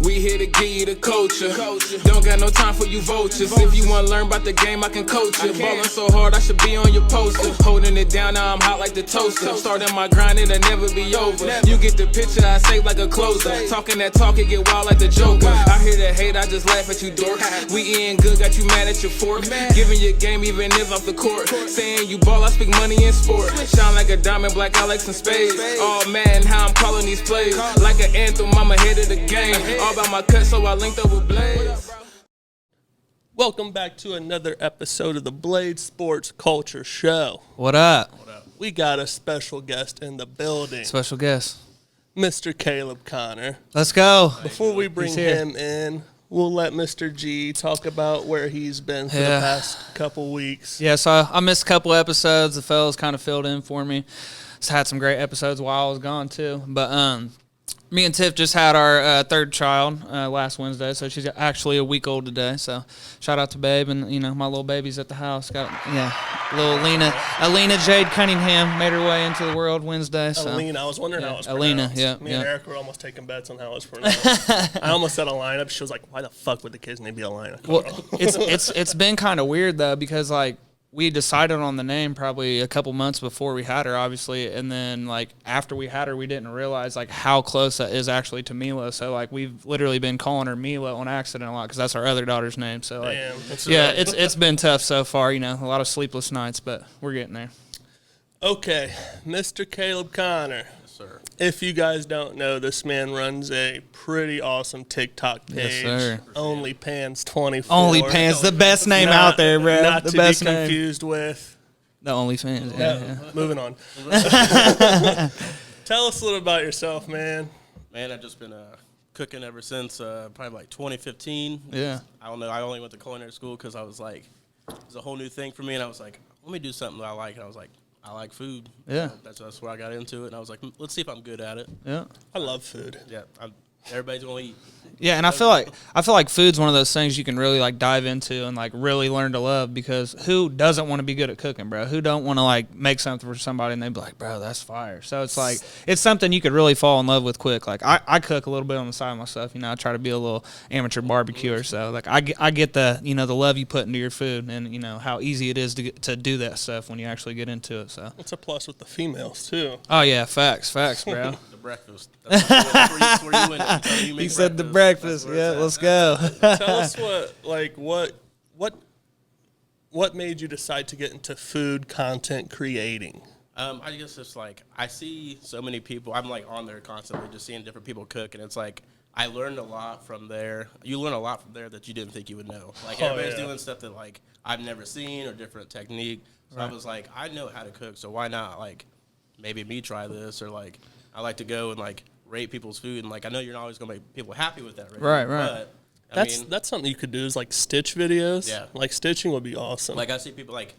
We here to give you the culture. Don't got no time for you vultures. If you wanna learn about the game, I can coach you. Ballin' so hard, I should be on your poster. Holding it down, now I'm hot like the toaster. Starting my grind, it'll never be over. You get the picture, I say like a closer. Talking that talk, it get wild like the Joker. I hear the hate, I just laugh at you dorks. We eating good, got you mad at your fork. Giving your game even if off the court. Saying you ball, I speak money in sport. Shine like a diamond, black Alex and spades. All mad and how I'm calling these plays. Like an anthem, I'm ahead of the game. All about my cut, so I linked up with Blades. Welcome back to another episode of the Bladessportsculture show. What up? We got a special guest in the building. Special guest. Mr. Caleb Connor. Let's go. Before we bring him in, we'll let Mr. G talk about where he's been for the past couple weeks. Yeah, so I missed a couple episodes. The fellas kind of filled in for me. Just had some great episodes while I was gone, too. But me and Tiff just had our third child last Wednesday, so she's actually a week old today. So shout out to Babe, and my little baby's at the house. Got little Alina Jade Cunningham made her way into the world Wednesday. So. Alina, I was wondering how it was Alina, pronounced. Me and Eric were almost taking bets on how it was pronounced. I almost said a lineup. She was like, "Why the fuck would the kid's name be Alina?" Well, it's been kind of weird though, because like, we decided on the name probably a couple months before we had her, obviously, and then like after we had her, we didn't realize like how close that is actually to Mila. So like we've literally been calling her Mila on accident a lot because that's our other daughter's name. So like, it's been tough so far. A lot of sleepless nights, but we're getting there. Okay, Mr. Caleb Connor. Sir. If you guys don't know, this man runs a pretty awesome TikTok page. Yes, sir. OnlyPans 24. OnlyPans, the best name out there, bro. Not the to best be confused with the OnlyFans. Yeah. Moving on. Tell us a little about yourself, man. Man, I've just been cooking ever since probably like 2015. Yeah. I don't know. I only went to culinary school because I was like, it was a whole new thing for me, and I was like, let me do something that I like. And I was like, I like food. Yeah. That's where I got into it, and I was like, let's see if I'm good at it. Yeah. I love food. Yeah. Everybody's gonna eat. Yeah, and I feel like food's one of those things you can really like dive into and like really learn to love, because who doesn't want to be good at cooking, bro? Who don't want to like make something for somebody and they be like, bro, that's fire. So it's like it's something you could really fall in love with quick. Like I cook a little bit on the side myself. I try to be a little amateur barbecuer. So like I get the the love you put into your food, and how easy it is to do that stuff when you actually get into it. So it's a plus with the females too. Oh yeah, facts, bro. The breakfast. That's where you went. He said the breakfast. Yeah, let's go. Tell us what made you decide to get into food content creating? I guess it's like I see so many people. I'm like on there constantly, just seeing different people cook, and it's like I learned a lot from there. You learn a lot from there that you didn't think you would know. Like everybody's doing stuff that like I've never seen or different technique. So I was like, I know how to cook, so why not like maybe me try this, or like I like to go and like rate people's food, and like I know you're not always gonna make people happy with that, right? But that's something you could do is like stitch videos. Yeah, like stitching would be awesome. Like I see people like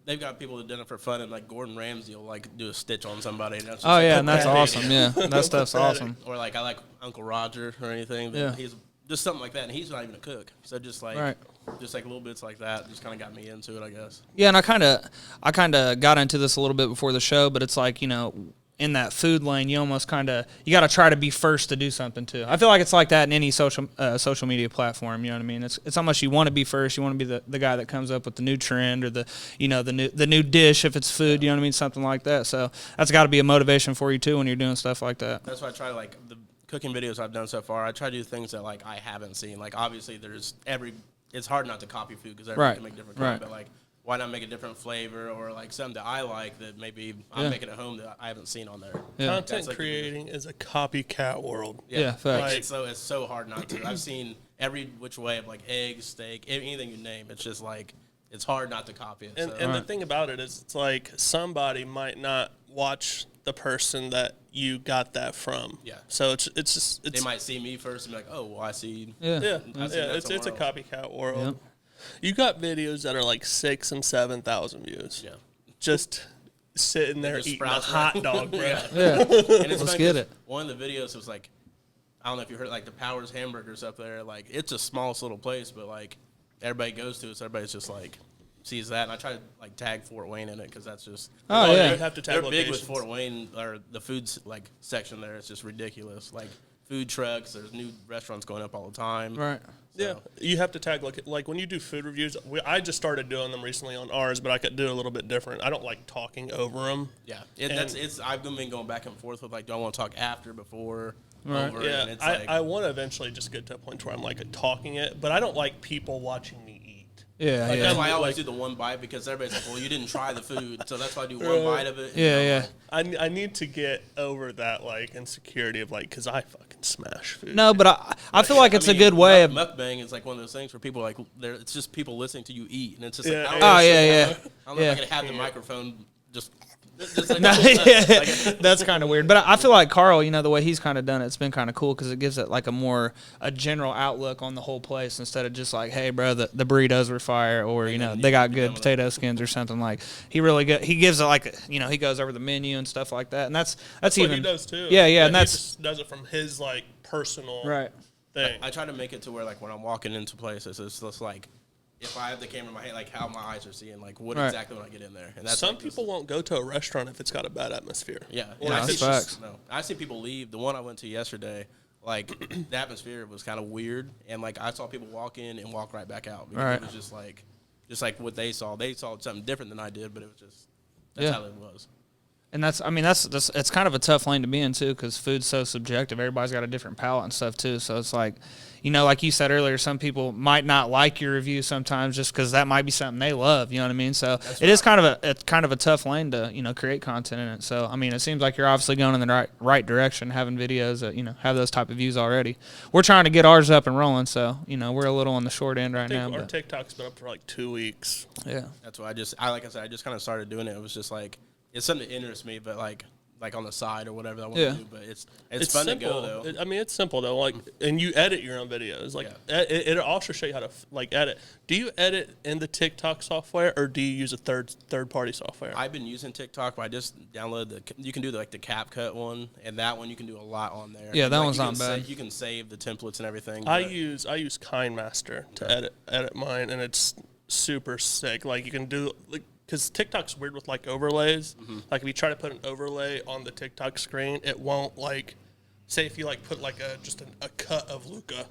they've got people that done it for fun, and like Gordon Ramsay will like do a stitch on somebody. And that's just and that's awesome. Yeah, that stuff's awesome. Or like I like Uncle Roger or anything. Yeah, he's just something like that, and he's not even a cook. So just like just like little bits like that, just kind of got me into it, I guess. Yeah, and I kind of got into this a little bit before the show, but it's like in that food lane, you almost you got to try to be first to do something too. I feel like it's like that in any social media platform. You know what I mean? It's almost you want to be first. You want to be the guy that comes up with the new trend or the new dish if it's food. You know what I mean? Something like that. So that's got to be a motivation for you too when you're doing stuff like that. That's why I try like the cooking videos I've done so far. I try to do things that like I haven't seen. Like obviously it's hard not to copy food because everybody can make different kind, but like why not make a different flavor or like something that I like that maybe I'm making at home that I haven't seen on there. Yeah. Content creating is a copycat world. Yeah, facts. Like, it's so hard not to. I've seen every which way of like eggs, steak, anything you name. It's just like it's hard not to copy it. And the thing about it is it's like somebody might not watch the person that you got that from. Yeah. So it's they might see me first and be like, oh, well, I see. Yeah. It's a copycat world. Yep. You got videos that are like 6,000 and 7,000 views. Yeah. Just sitting there eating a hot dog, bro. Yeah. And let's get it. One of the videos was like, I don't know if you heard like the Powers Hamburgers up there. Like it's a smallest little place, but like everybody goes to it, so everybody's just like sees that. And I try to like tag Fort Wayne in it because that's just you have to tag they're locations. big with Fort Wayne or the foods like section there. It's just ridiculous. Like food trucks. There's new restaurants going up all the time. Right. So. Yeah, you have to tag like when you do food reviews. I just started doing them recently on ours, but I could do a little bit different. I don't like talking over them. Yeah, I've been going back and forth with like, do I want to talk after, before, right. over? Yeah, And it's I want to eventually just get to a point where I'm like talking it, but I don't like people watching me eat. Yeah, Like, yeah. That's why I always do the one bite, because everybody's like, well, you didn't try the food, so that's why I do one bite of it. Yeah. I need to get over that like insecurity of like, because I fucking smash food. No, but I feel like it's a good way of. Mukbang is like one of those things where people are like, it's just people listening to you eat, and it's just Yeah, like, Oh yeah. I don't know if I could have the microphone just like No, that. that's kind of weird. But I feel like Carl, the way he's kind of done it's been kind of cool because it gives it like a general outlook on the whole place instead of just like, hey, bro, the burritos were fire, or they got good potato skins or something. Like he gives it like he goes over the menu and stuff like that, and that's even what he does too. Yeah, and he that's just does it from his like personal right. thing. I try to make it to where like when I'm walking into places, it's just like, if I have the camera in my hand, like how my eyes are seeing, like what exactly when I get in there. And that's Some like people won't go to a restaurant if it's got a bad atmosphere. Yeah, Yeah, I that's see, facts. I see people leave. The one I went to yesterday, like the atmosphere was kind of weird, and like I saw people walk in and walk right back out because it was just like what they saw. They saw something different than I did, but it was just that's how it was. And that's it's kind of a tough lane to be in too, because food's so subjective. Everybody's got a different palate and stuff too. So it's like, like you said earlier, some people might not like your review sometimes just because that might be something they love. You know what I mean? So it's kind of a tough lane to create content in it. So I mean, it seems like you're obviously going in the right direction, having videos that have those type of views already. We're trying to get ours up and rolling, so we're a little on the short end right now. Our TikTok's been up for like 2 weeks. Yeah, that's why I just kind of started doing it. It was just like, it's something that interests me, but like on the side or whatever I want to do. But it's fun simple. to go though. It's simple though. Like, and you edit your own videos. Like, it'll also show you how to edit. Do you edit in the TikTok software, or do you use a third party software? I've been using TikTok, but I just downloaded you can do the CapCut one, and that one you can do a lot on there. Yeah, that like, one's not bad. You can save the templates and everything. I use KindMaster to edit mine, and it's super sick. Like, you can do because TikTok's weird with like overlays. Mm-hmm. Like if you try to put an overlay on the TikTok screen, it won't say if you put like a cut of Luca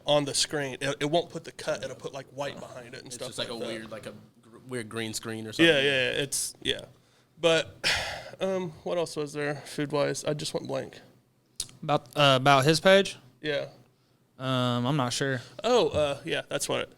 on the screen, it won't put the cut. It'll put like white behind it and stuff. It's just like that. a weird green screen or something. Yeah. But what else was there food wise? I just went blank. About his page. Yeah. I'm not sure. Oh, yeah, that's what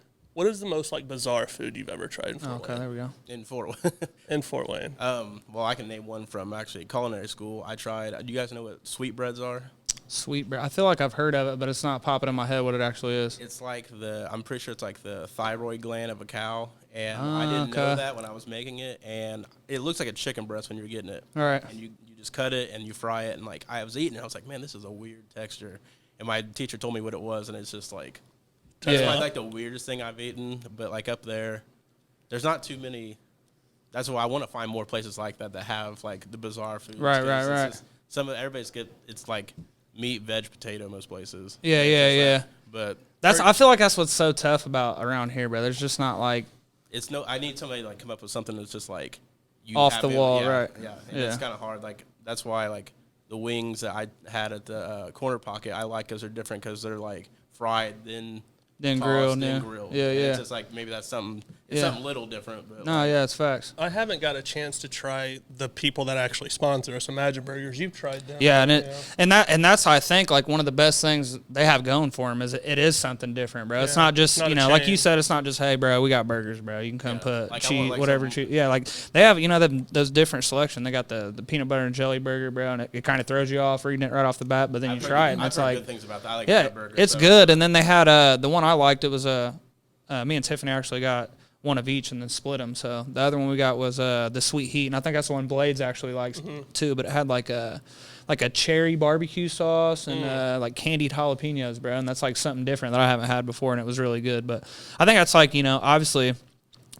is the most bizarre food you've ever tried in Fort Wayne? Okay, there we go. In Fort Wayne. In Fort Wayne. Well, I can name one from actually culinary school. I tried. Do you guys know what sweetbreads are? Sweetbread. I feel like I've heard of it, but it's not popping in my head what it actually is. It's like I'm pretty sure it's like the thyroid gland of a cow, and I didn't know that when I was making it, and it looks like a chicken breast when you're getting it. All right. And you just cut it and you fry it, and I was eating it, I was like, man, this is a weird texture, and my teacher told me what it was, and it's just like. That's probably the weirdest thing I've eaten, but up there, there's not too many. That's why I want to find more places like that have the bizarre food. Right. Everybody's it's like meat, veg, potato most places. Yeah. But I feel like that's what's so tough about around here, bro. There's just not I need somebody to come up with something that's just you off the wall, right? Yeah, and it's kind of hard. That's why the wings that I had at the corner pocket I like because they're different because they're fried then grilled, grilled. Yeah. It's just maybe that's something. It's something little different. But it's facts. I haven't got a chance to try the people that actually sponsor us. Imagine Burgers, you've tried them. Yeah, and that's I think one of the best things they have going for them is it is something different, bro. It's not just like you said. It's not just hey, bro, we got burgers, bro. You can come put cheese, whatever cheese. Yeah, they have those different selection. They got the peanut butter and jelly burger, bro, and it kind of throws you off reading it right off the bat. But then you try it, and it's good things about that. I like that burger. It's good. And then they had the one I liked. It was me and Tiffany actually got one of each and then split them. So the other one we got was the Sweet Heat, and I think that's the one Blades actually likes too. But it had like a cherry barbecue sauce and candied jalapenos, bro. And that's something different that I haven't had before, and it was really good. But I think that's obviously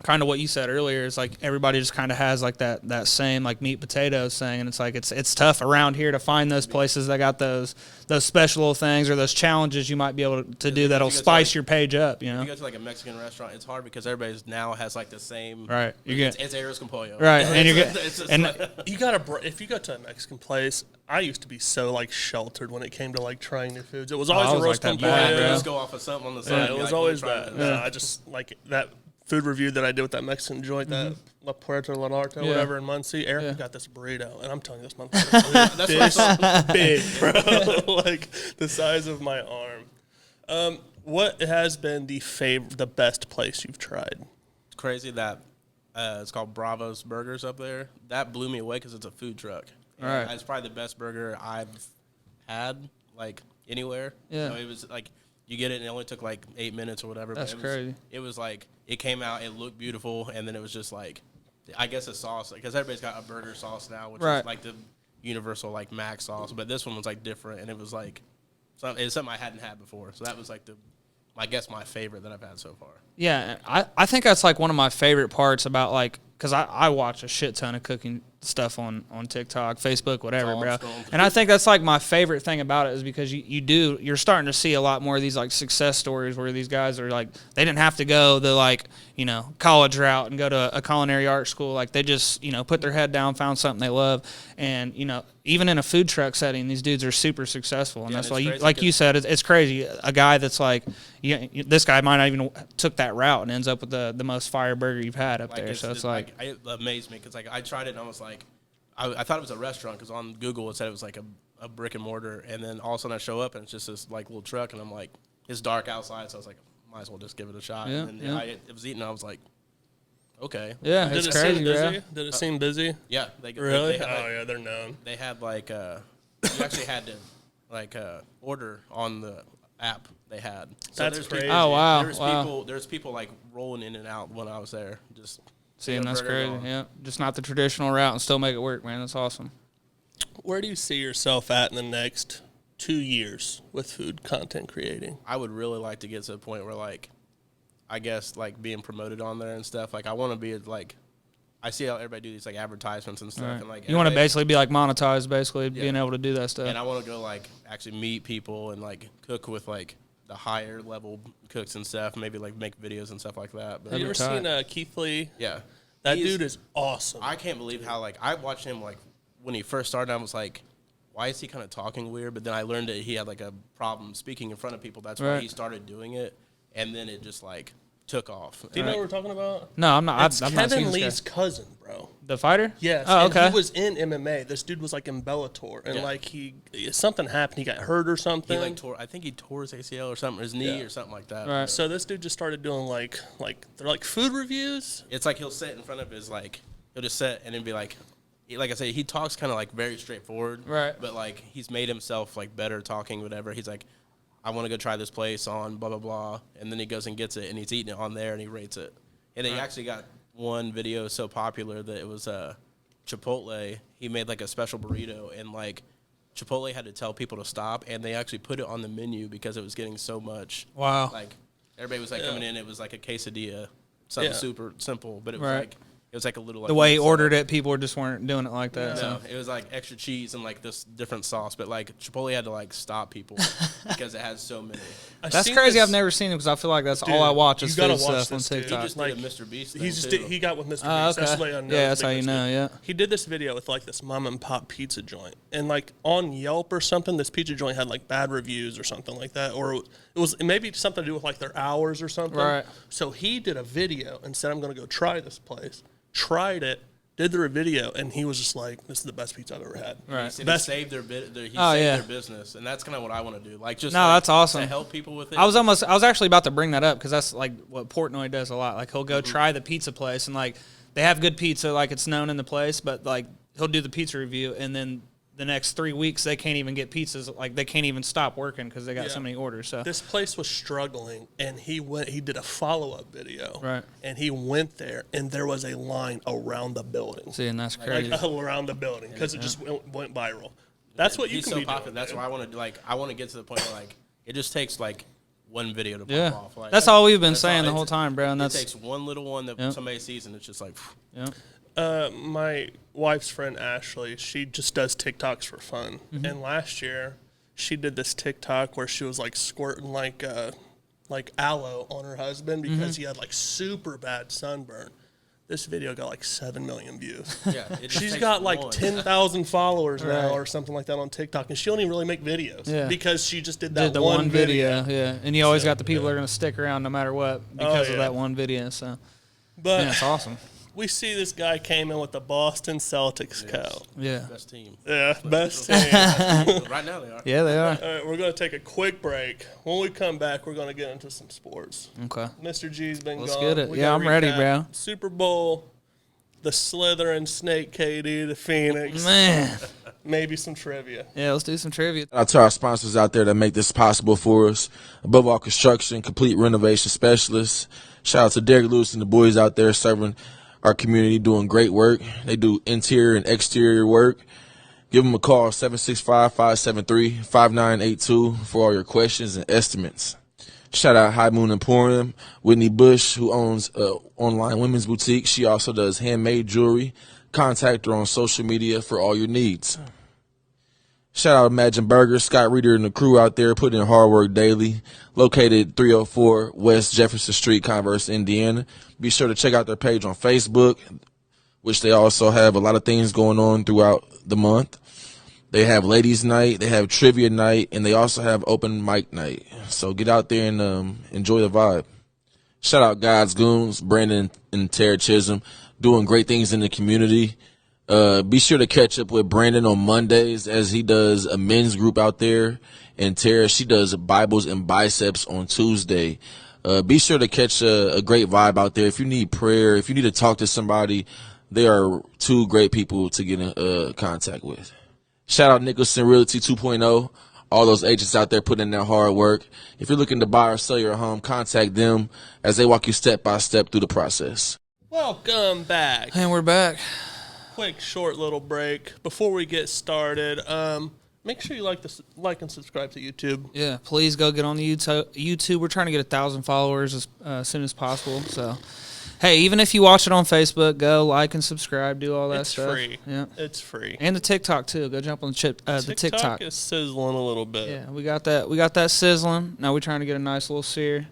kind of what you said earlier is like everybody just kind of has like that same like meat potatoes thing, and it's like it's tough around here to find those places that got those special little things or those challenges you might be able to do that'll spice your page up. You know, if you go to like a Mexican restaurant, it's hard because everybody now has like the same. Right, it's arroz con pollo. Right, and you're you gotta if you go to a Mexican place. I used to be so like sheltered when it came to like trying new foods. It was always a roast con pollo. Just go off of something on the side. Yeah, it was always that. No, I just like that food review that I did with that Mexican joint, that La Puerta Vallarta, whatever in Muncie. Eric got this burrito, and I'm telling you, this motherfucker big, bro, like the size of my arm. What has been the best place you've tried? It's crazy that it's called Bravo's Burgers up there. That blew me away because it's a food truck. All right. It's probably the best burger I've had, like, anywhere. Yeah. So it was, like, you get it, and it only took, like, 8 minutes or whatever. That's crazy. It was, like, it came out, it looked beautiful, and then it was just, like, I guess a sauce. Because everybody's got a burger sauce now, which is, like, the universal, like, mac sauce. But this one was, like, different, and it was, like, it's something I hadn't had before. So that was, like, I guess my favorite that I've had so far. Yeah, I think that's, like, one of my favorite parts about, like, because I watch a shit ton of cooking stuff on TikTok, Facebook, whatever, bro. And I think that's like my favorite thing about it is because you're starting to see a lot more of these like success stories where these guys are like, they didn't have to go the like, you know, college route and go to a culinary art school. Like they just, you know, put their head down, found something they love. And, you know, even in a food truck setting, these dudes are super successful. And that's why, like you said, it's crazy. A guy that's like, this guy might not even took that route and ends up with the most fire burger you've had up there. So it's like it amazed me because like I tried it and I was like, I thought it was a restaurant because on Google it said it was like a brick and mortar, and then all of a sudden I show up and it's just this like little truck, and I'm like, it's dark outside, so I was like, might as well just give it a shot. And then I was eating, and I was like, okay. Yeah, it's crazy, bro. Did it seem busy? Yeah. Really? They had, like, yeah, they're known. They had like you actually had to like order on the app they had. So That's crazy. Oh wow. There's people like rolling in and out when I was there. Just seeing that's crazy. Yeah, just not the traditional route and still make it work, man. That's awesome. Where do you see yourself at in the next 2 years with food content creating? I would really like to get to a point where like, I guess like being promoted on there and stuff. Like I want to be like, I see how everybody do these like advertisements and stuff, Right. and like you want to basically be like monetized, basically being able to do that stuff. And I want to go like actually meet people and like cook with like the higher level cooks and stuff. Maybe like make videos and stuff like that. But Have you ever seen Keith Lee? Yeah, that dude is awesome. I can't believe how like I watched him like when he first started. I was like, why is he kind of talking weird? But then I learned that he had like a problem speaking in front of people. That's why he started doing it, and then it just like took off. Do you know what we're talking about? No, I'm not. It's I'm not Kevin Lee's cousin, bro. The fighter? Yes. Oh, okay. And he was in MMA. This dude was like in Bellator, and like something happened. He got hurt or something. He like I think he tore his ACL or something, his knee or something like that. Right. So this dude just started doing like they're like food reviews. It's like he'll sit in front of his like he'll just sit and then be like I say, he talks kind of like very straightforward. Right. But like he's made himself like better talking, whatever. He's like, I want to go try this place on blah, blah, blah. And then he goes and gets it, and he's eating it on there, and he rates it. And he actually got one video so popular that it was Chipotle. He made like a special burrito, and like Chipotle had to tell people to stop, and they actually put it on the menu because it was getting so much. Wow. Like everybody was like coming in, it was like a quesadilla, something super simple, but it was like it was like a little like the way he ordered it, people just weren't doing it like that. No, so. it was like extra cheese and like this different sauce, but like Chipotle had to like stop people because it has so many. That's crazy. I've never seen it because I feel like that's all I watch is food stuff on TikTok. He just did a Mr. Beast thing too. He got with Mr. Beast. Okay. That's what I know. Yeah, that's how you know. Yeah. He did this video with like this mom and pop pizza joint, and like on Yelp or something, this pizza joint had like bad reviews or something like that, or it was maybe something to do with like their hours or something. Right. So he did a video and said, "I'm going to go try this place." Tried it, did the video, and he was just like, "This is the best pizza I've ever had." Right. He saved their their business, and that's kind of what I want to do. Like just that's awesome. To help people with it. I was actually about to bring that up because that's like what Portnoy does a lot. Like he'll go try the pizza place, and like they have good pizza, like it's known in the place, but like he'll do the pizza review, and then the next 3 weeks they can't even get pizzas. Like they can't even stop working because they got so many orders. So this place was struggling, and he did a follow-up video, right? And he went there, and there was a line around the building. See, and that's crazy. Like around the building because it just went viral. That's what you can be doing. That's why I want to do. Like I want to get to the point where like it just takes like one video to Yeah. pop off. Like, That's all we've been that's saying all- the whole time, bro. And It that's takes one little one that somebody sees, and it's just like, yeah. My wife's friend Ashley, she just does TikToks for fun. And last year, she did this TikTok where she was like squirting like aloe on her husband because he had like super bad sunburn. This video got like 7 million views. yeah. It just She's takes got like one. 10,000 followers Right. now or something like that on TikTok, and she don't even really make videos Yeah. because she just did that Did the one video, yeah. And you always got the people that are going to stick around no matter what because of yeah. that one video. So, But yeah, it's awesome. we see this guy came in with the Boston Celtics coat. Yeah. Best team. Yeah, best team. Right now they are. Yeah, they are. All right, we're going to take a quick break. When we come back, we're going to get into some sports. Okay. Mr. G's been Let's gone. get it. We Yeah, gotta I'm ready, recap bro. Super Bowl, the Slytherin Snake KD, the Phoenix, Man. maybe some trivia. Yeah, let's do some trivia. Shout out to our sponsors out there that make this possible for us. Above all, construction, complete renovation specialists. Shout out to Derek Lewis and the boys out there serving our community, doing great work. They do interior and exterior work. Give them a call, 765-573-5982 for all your questions and estimates. Shout out High Moon Emporium, Whitney Bush, who owns online women's boutique. She also does handmade jewelry. Contact her on social media for all your needs. Shout out Imagine Burger, Scott Reeder and the crew out there putting in hard work daily. Located 304 West Jefferson Street, Converse, Indiana. Be sure to check out their page on Facebook, which they also have a lot of things going on throughout the month. They have ladies' night, they have trivia night, and they also have open mic night. So get out there and enjoy the vibe. Shout out God's Goons, Brandon and Tara Chisholm, doing great things in the community. Be sure to catch up with Brandon on Mondays as he does a men's group out there. And Tara, she does Bibles and Biceps on Tuesday. Be sure to catch a great vibe out there. If you need prayer, if you need to talk to somebody, they are two great people to get in contact with. Shout out Nicholson Realty 2.0. All those agents out there putting in their hard work. If you're looking to buy or sell your home, contact them as they walk you step by step through the process. Welcome back. And we're back. Quick, short little break before we get started. Make sure you like and subscribe to YouTube. Yeah, please go get on the YouTube. We're trying to get 1,000 followers as soon as possible. So, hey, even if you watch it on Facebook, go like and subscribe, do all that It's stuff. free. Yeah, It's free. and the TikTok too. Go jump on the TikTok. is sizzling a little bit. Yeah, we got that. We got that sizzling. Now we're trying to get a nice little sear,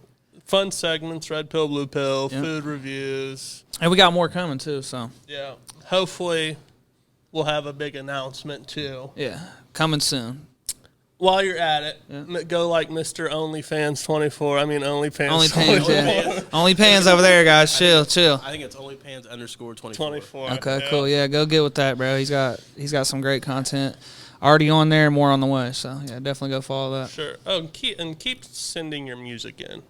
Fun segments, red pill, blue pill, Yep. food reviews. and we got more coming too. So, Yeah. Hopefully, we'll have a big announcement too. yeah, coming soon. While you're at it, Yeah. go like Mr. OnlyFans 24. I mean OnlyFans OnlyPans, 24. yeah. OnlyPans over there, guys. Chill. I think it's OnlyPans_24. 24. Okay, yeah. cool. Yeah, go get with that, bro. He's got some great content already on there, more on the way. So yeah, definitely go follow that. Sure. Oh, and keep sending your music in.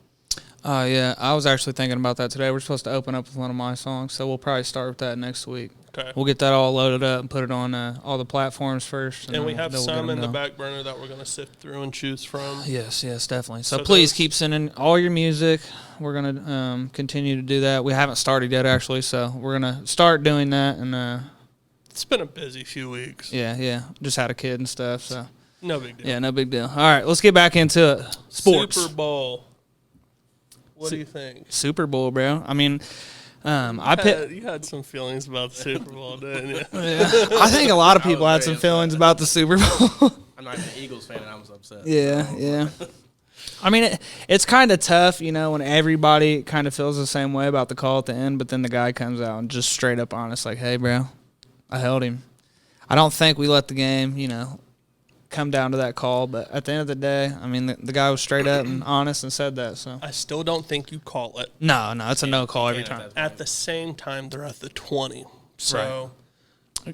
Oh yeah, I was actually thinking about that today. We're supposed to open up with one of my songs, so we'll probably start with that next week. Okay. We'll get that all loaded up and put it on all the platforms first. And we then have we'll get some them in the going. back burner that we're going to sift through and choose from. Yes, definitely. So, So please those- keep sending all your music. We're gonna continue to do that. We haven't started yet, actually, so we're gonna start doing that. And It's been a busy few weeks. yeah, just had a kid and stuff. So No big deal. yeah, no big deal. All right, let's get back into it. Sports. Super Bowl. What do you think? Super Bowl, bro. I mean, You had some feelings about the Super Bowl, didn't you? I think a lot of people had some feelings about the Super Bowl. I'm not even an Eagles fan, and I was upset. Yeah. I mean, it's kind of tough, when everybody kind of feels the same way about the call at the end, but then the guy comes out and just straight up honest, like, hey, bro, I held him. I don't think we let the game, come down to that call, but at the end of the day, I mean, the guy was straight up and honest and said that. So I still don't think you call it. no, it's a no call every can't time. at At the same time, they're at the 20. So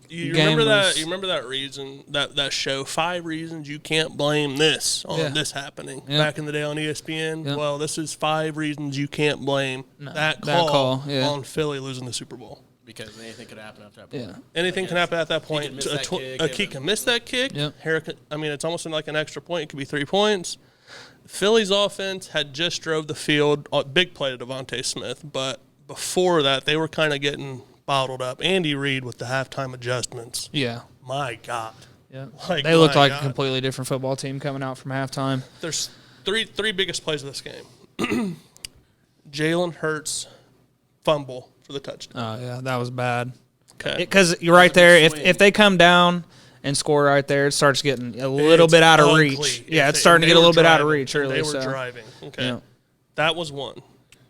you Game remember that? was- You remember that reason that show 5 reasons you can't blame this on Yeah. this happening Yeah. back in the day on ESPN. Yeah. Well, this is 5 reasons you can't blame that that call, call, yeah. on Philly losing the Super Bowl. Because anything could happen after that point. Yeah. Anything can happen at that point. could miss that kick, He can miss that kick. Yep. It's almost like an extra point. It could be 3 points. Philly's offense had just drove the field. Big play to Devontae Smith. But before that, they were kind of getting bottled up. Andy Reid with the halftime adjustments. Yeah. My God. Yeah. Like, They looked my like God. a completely different football team coming out from halftime. three biggest plays of this game. Jalen Hurts fumble for the touchdown. Oh, yeah, that was bad. Okay. Because you're right there. If they come down and score right there, it starts getting a little bit out of reach. Yeah, it's starting to get a little bit out of reach early. They were driving. Okay. Yeah. That was one.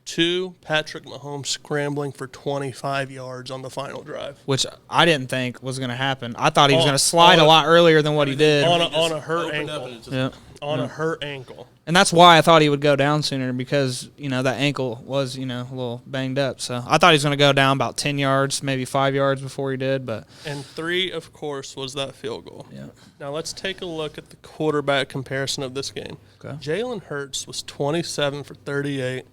2, Patrick Mahomes scrambling for 25 yards on the final drive. Which I didn't think was going to happen. I thought he was going to slide a lot earlier than what he did. On a hurt ankle. Yeah. On a hurt ankle. And that's why I thought he would go down sooner because, that ankle was, a little banged up. So I thought he was going to go down about 10 yards, maybe 5 yards before he did. But And 3, of course, was that field goal. Yeah. Now let's take a look at the quarterback comparison of this game. Okay. Jalen Hurts was 27 for 38,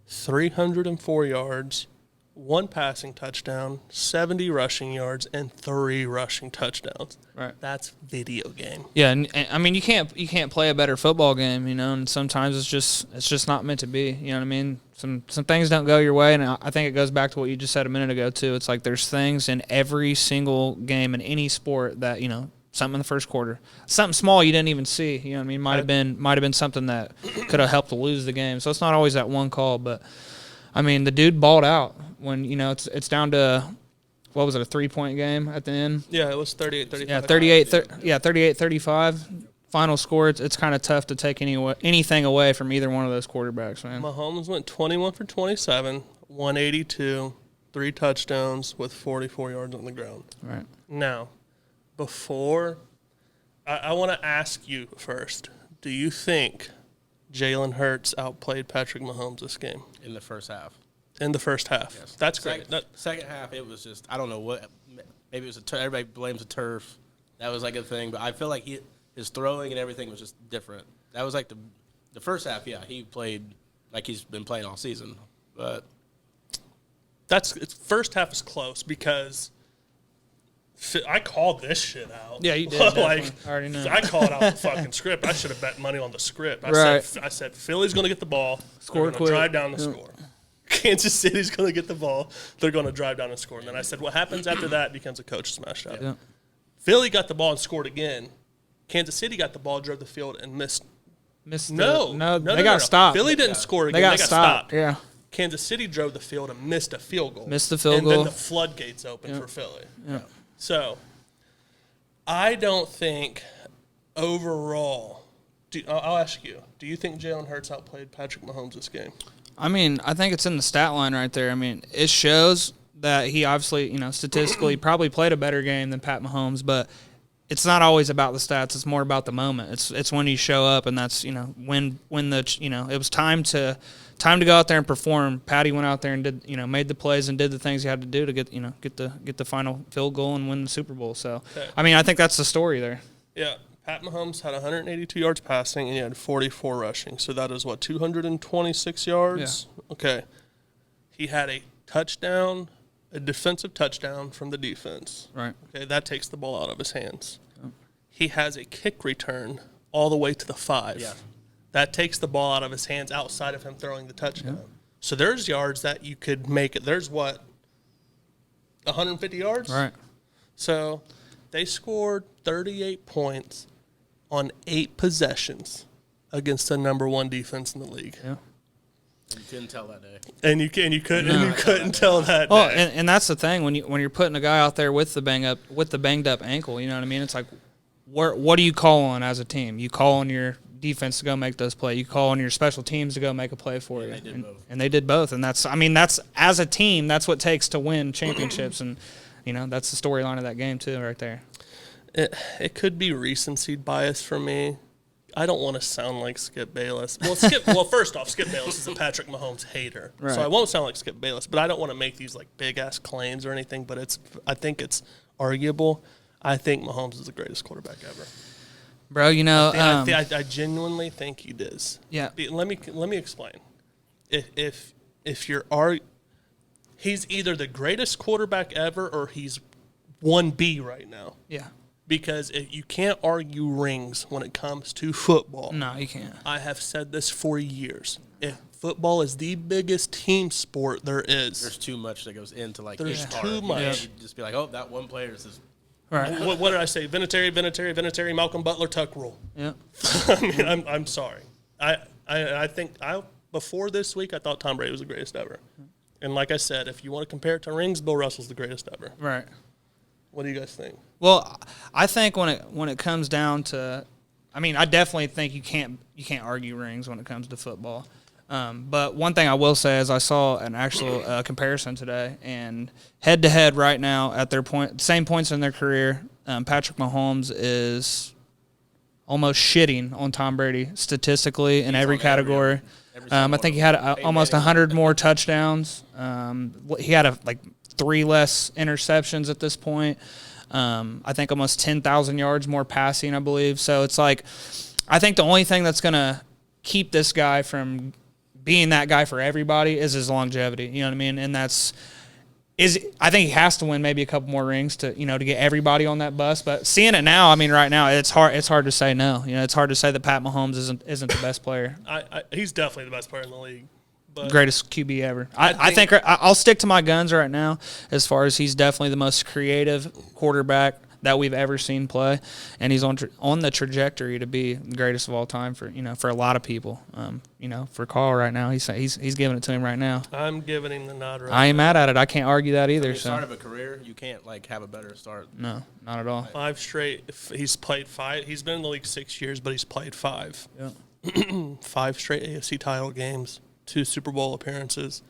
304 yards, 1 passing touchdown, 70 rushing yards, and 3 rushing touchdowns. Right. That's video game. yeah, and I mean you can't play a better football game, and sometimes it's just not meant to be. You know what I mean? Some things don't go your way, and I think it goes back to what you just said a minute ago too. It's like there's things in every single game in any sport that something in the first quarter, something small you didn't even see. You know what I mean? Might have been something that could have helped to lose the game. So it's not always that one call, but I mean the dude balled out when it's down to. What was it, a 3-point game at the end? Yeah, it was 38-35. Yeah, 38-35. Final score, it's kind of tough to take anything away from either one of those quarterbacks, man. Mahomes went 21 for 27, 182, 3 touchdowns with 44 yards on the ground. Right. Now, before, I want to ask you first, do you think Jalen Hurts outplayed Patrick Mahomes this game? In the first half. In the first half. Yes. That's great. Second half, it was just, I don't know what, maybe it was everybody blames the turf. That was like a thing, but I feel like his throwing and everything was just different. That was like the first half, yeah, he played like he's been playing all season. But first half is close because I called this shit out. Yeah, you did. Like, I already know. I called out the fucking script. I should have bet money on the script. I said Philly's going to get the ball. Score They're gonna quick. drive down the score. Kansas City's going to get the ball. They're going to drive down and score. And then I said, what happens after that becomes a coach smash out. Yeah. Philly got the ball and scored again. Kansas City got the ball, drove the field, and missed. No, they got stopped. Philly didn't score again. They got stopped. Yeah. Kansas City drove the field and missed a field goal. Missed the field and goal. then the floodgates opened for Philly. Yeah. So, I don't think overall. I'll ask you. Do you think Jalen Hurts outplayed Patrick Mahomes this game? I mean, I think it's in the stat line right there. I mean, it shows that he obviously, statistically probably played a better game than Pat Mahomes, but it's not always about the stats. It's more about the moment. It's when you show up, and that's when the it was time to go out there and perform. Patty went out there and did made the plays and did the things he had to do to get the final field goal and win the Super Bowl. So okay. I mean, I think that's the story there. Yeah. Pat Mahomes had 182 yards passing, and he had 44 rushing. So that is, 226 yards? Yeah. Okay. He had a touchdown, a defensive touchdown from the defense. Right. Okay, that takes the ball out of his hands. Oh. He has a kick return all the way to the 5. Yeah. That takes the ball out of his hands outside of him throwing the touchdown. Yeah. So there's yards that you could make it. There's 150 yards? Right. So they scored 38 points on 8 possessions against the number 1 defense in the league. Yeah. you couldn't tell that day. And you couldn't tell that Well, day. and that's the thing when you're putting a guy out there with the banged up ankle, you know what I mean? It's like, what do you call on as a team? You call on your defense to go make those plays. You call on your special teams to go make a play for you. And they did both. And that's as a team, that's what it takes to win championships. And that's the storyline of that game too, right there. It could be recency bias for me. I don't want to sound like Skip Bayless. Well, first off, Skip Bayless is a Patrick Mahomes hater, right. So I won't sound like Skip Bayless. But I don't want to make these like big ass claims or anything. But I think it's arguable. I think Mahomes is the greatest quarterback ever, bro. I genuinely think he is. Yeah. Let me explain. If he's either the greatest quarterback ever or he's 1B right now. Yeah. Because you can't argue rings when it comes to football. No, you can't. I have said this for years. If football is the biggest team sport there is. There's too much that goes into like. There's each too part. much. You can't just be like, oh, that one player is. Right. What did I say? Vinatieri, Malcolm Butler, Tuck rule. Yeah. I mean, I'm sorry. I think before this week I thought Tom Brady was the greatest ever. And like I said, if you want to compare it to rings, Bill Russell's the greatest ever. Right. What do you guys think? Well, I think when it comes down to, I mean, I definitely think you can't argue rings when it comes to football. But one thing I will say is I saw an actual comparison today, and head to head right now at their same points in their career, Patrick Mahomes is almost shitting on Tom Brady statistically in every category. I think he had almost 100 more touchdowns. He had 3 less interceptions at this point. I think almost 10,000 yards more passing, I believe. So it's like, I think the only thing that's going to keep this guy from being that guy for everybody is his longevity. You know what I mean? And I think he has to win maybe a couple more rings to get everybody on that bus. But seeing it now, I mean, right now, it's hard to say no. It's hard to say that Pat Mahomes isn't the best player. He's definitely the best player in the league. But greatest QB ever. I think I'll stick to my guns right now as far as he's definitely the most creative quarterback that we've ever seen play, and he's on the trajectory to be the greatest of all time for a lot of people. For Carl right now, he's giving it to him right now. I'm giving him the nod right I ain't mad at it. I can't argue that either. Start of a carear, you can't have a better start. No, not at all. 5 straight. He's played 5. He's been in the league 6 years, but he's played 5. Yeah. 5 straight AFC title games. 2 Super Bowl appearances,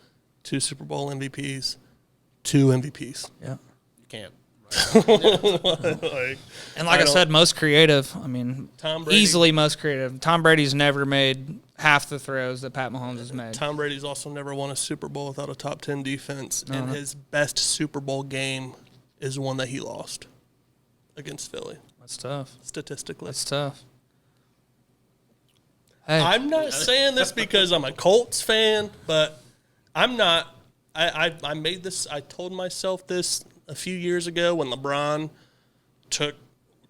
2 Super Bowl MVPs, 2 MVPs. Yeah. You can't. And like I said, most creative. I mean, Tom Brady, easily most creative. Tom Brady's never made half the throws that Pat Mahomes has made. Tom Brady's also never won a Super Bowl without a top 10 defense, and his best Super Bowl game is one that he lost against Philly. That's tough. Statistically. That's tough. Hey. I'm not saying this because I'm a Colts fan, but I'm not. I made this. I told myself this a few years ago when LeBron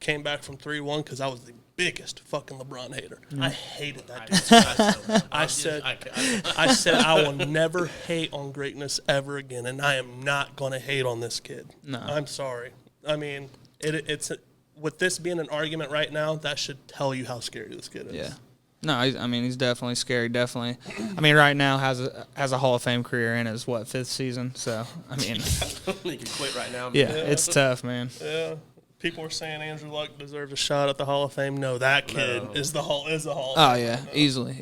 came back from 3-1 because I was the biggest fucking LeBron hater. I hated that dude. I said I will never hate on greatness ever again, and I am not going to hate on this kid. No. I'm sorry. I mean, it's with this being an argument right now, that should tell you how scary this kid is. Yeah. No, I mean, he's definitely scary, definitely. I mean, right now has a Hall of Fame career in his, 5th season? So, I mean. He can quit right now. Yeah, it's tough, man. Yeah. People were saying Andrew Luck deserves a shot at the Hall of Fame. No, that kid is the Hall of Fame. Oh, yeah, easily.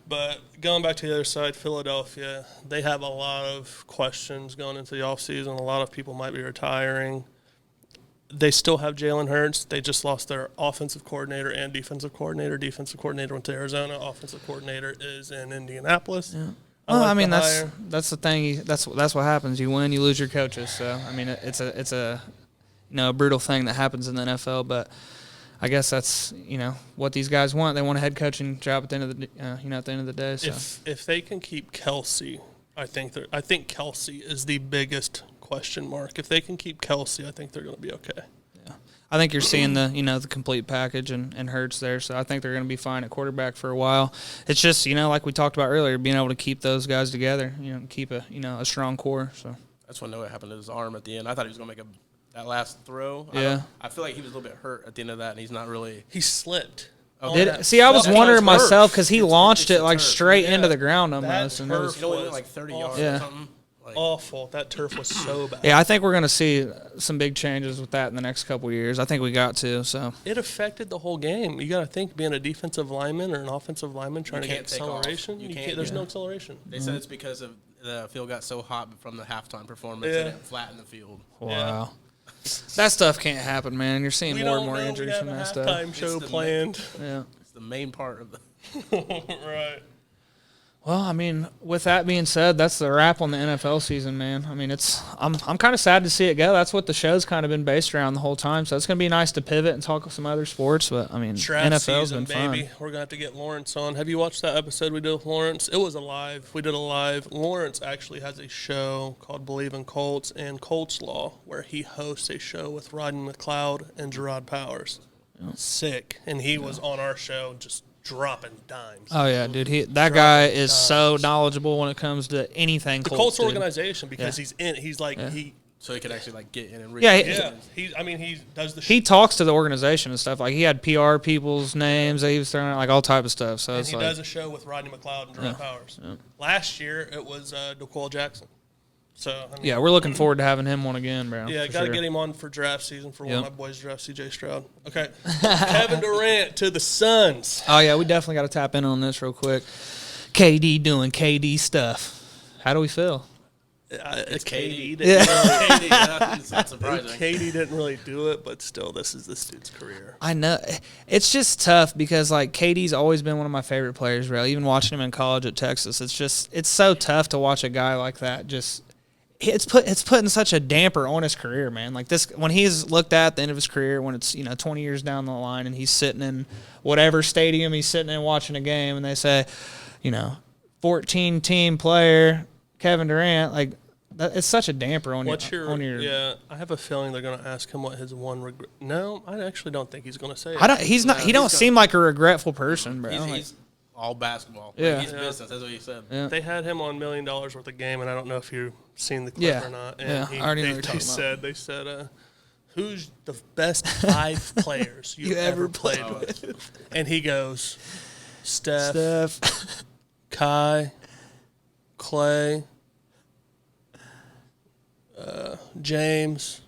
But going back to the other side, Philadelphia, they have a lot of questions going into the offseason. A lot of people might be retiring. They still have Jalen Hurts. They just lost their offensive coordinator and defensive coordinator. Defensive coordinator went to Arizona. Offensive coordinator is in Indianapolis. Yeah. Well, I mean, that's the thing. That's what happens. You win, you lose your coaches. So, I mean, it's a brutal thing that happens in the NFL. But I guess that's what these guys want. They want a head coaching job at the end of the at the end of the day. So if they can keep Kelsey, I think Kelsey is the biggest question mark. If they can keep Kelsey, I think they're going to be okay. Yeah, I think you're seeing the complete package and Hurts there, so I think they're going to be fine at quarterback for a while. It's just like we talked about earlier, being able to keep those guys together, keep a strong core. So that's what happened to his arm at the end. I thought he was going to make that last throw. Yeah, I feel like he was a little bit hurt at the end of that, and he's not really. He slipped. I was wondering myself because he launched it straight into the ground almost, and it was went 30 yards or something. Awful. That turf was so bad. Yeah, I think we're going to see some big changes with that in the next couple of years. I think we got to. So it affected the whole game. You got to think, being a defensive lineman or an offensive lineman trying to get acceleration. There's no acceleration. They said it's because of the field got so hot from the halftime performance that it flattened the field. Wow. Yeah. That stuff can't happen, man. You're seeing more and more injuries from that stuff. Halftime show planned. Yeah, it's the main part of the. Right. Well, I mean, with that being said, that's the wrap on the NFL season, man. I mean, I'm kind of sad to see it go. That's what the show's kind of been based around the whole time. So it's going to be nice to pivot and talk some other sports. But I mean, NFL's been fun. Baby. We're gonna have to get Lawrence on. Have you watched that episode we did with Lawrence? It was we did a live. Lawrence actually has a show called Believe in Colts and Colts Law, where he hosts a show with Rodney McLeod and Gerard Powers. Yeah. Sick, and he was on our show just dropping dimes. Oh yeah, dude. That guy is so knowledgeable when it comes to anything. The Colts organization, because he's So he could actually like get in and read. Yeah, Yeah, he does the. He talks to the organization and stuff. Like he had PR people's names that he was throwing out, like all type of stuff. So and it's he like, does a show with Rodney McLeod and Durant Powers. Yeah. Last year it was DeQuell Jackson. So I mean, yeah, we're looking forward to having him on again, bro. yeah, got to get him on for draft season for one Yep. of my boys draft CJ Stroud. Okay, Kevin Durant to the Suns. Oh yeah, we definitely got to tap in on this real quick. KD doing KD stuff. How do we feel? KD Yeah. That's not surprising. KD didn't really do it, but still, this is this dude's career. I know it's just tough because like KD's always been one of my favorite players, bro. Even watching him in college at Texas, it's so tough to watch a guy like that. Just it's putting such a damper on his career, man. Like this, when he's looked at the end of his career, when it's 20 years down the line, and he's sitting in whatever stadium he's sitting in watching a game, and they say, 14 team player Kevin Durant, like. It's such a damper on your. Yeah, I have a feeling they're going to ask him what his one regret. No, I actually don't think he's going to say it. He don't seem like a regretful person, bro. He's all basketball. Yeah. He's business. That's what he said. Yeah. They had him on $1 million worth of game, and I don't know if you've seen the clip or not. And I already know what you're they said, who's the best 5 players you ever played with? And he goes, Steph. Kai, Clay, James,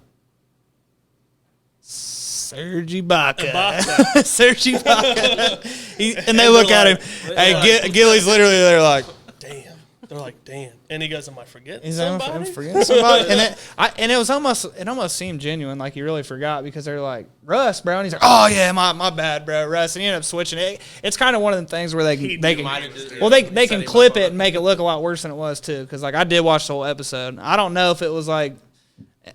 Serge Ibaka. Ibaka. Serge Ibaka. And they look at him. Hey, Gilly's literally there like, damn. They're like, damn. And he goes, am I forgetting he's somebody? I'm forgetting somebody. And it almost seemed genuine, like he really forgot, because they're like, Russ, bro. And he's like, oh yeah, my bad, bro, Russ. And he ended up switching it. It's kind of one of them things where they can clip it and make it look a lot worse than it was too. Because like I did watch the whole episode. I don't know if it was like,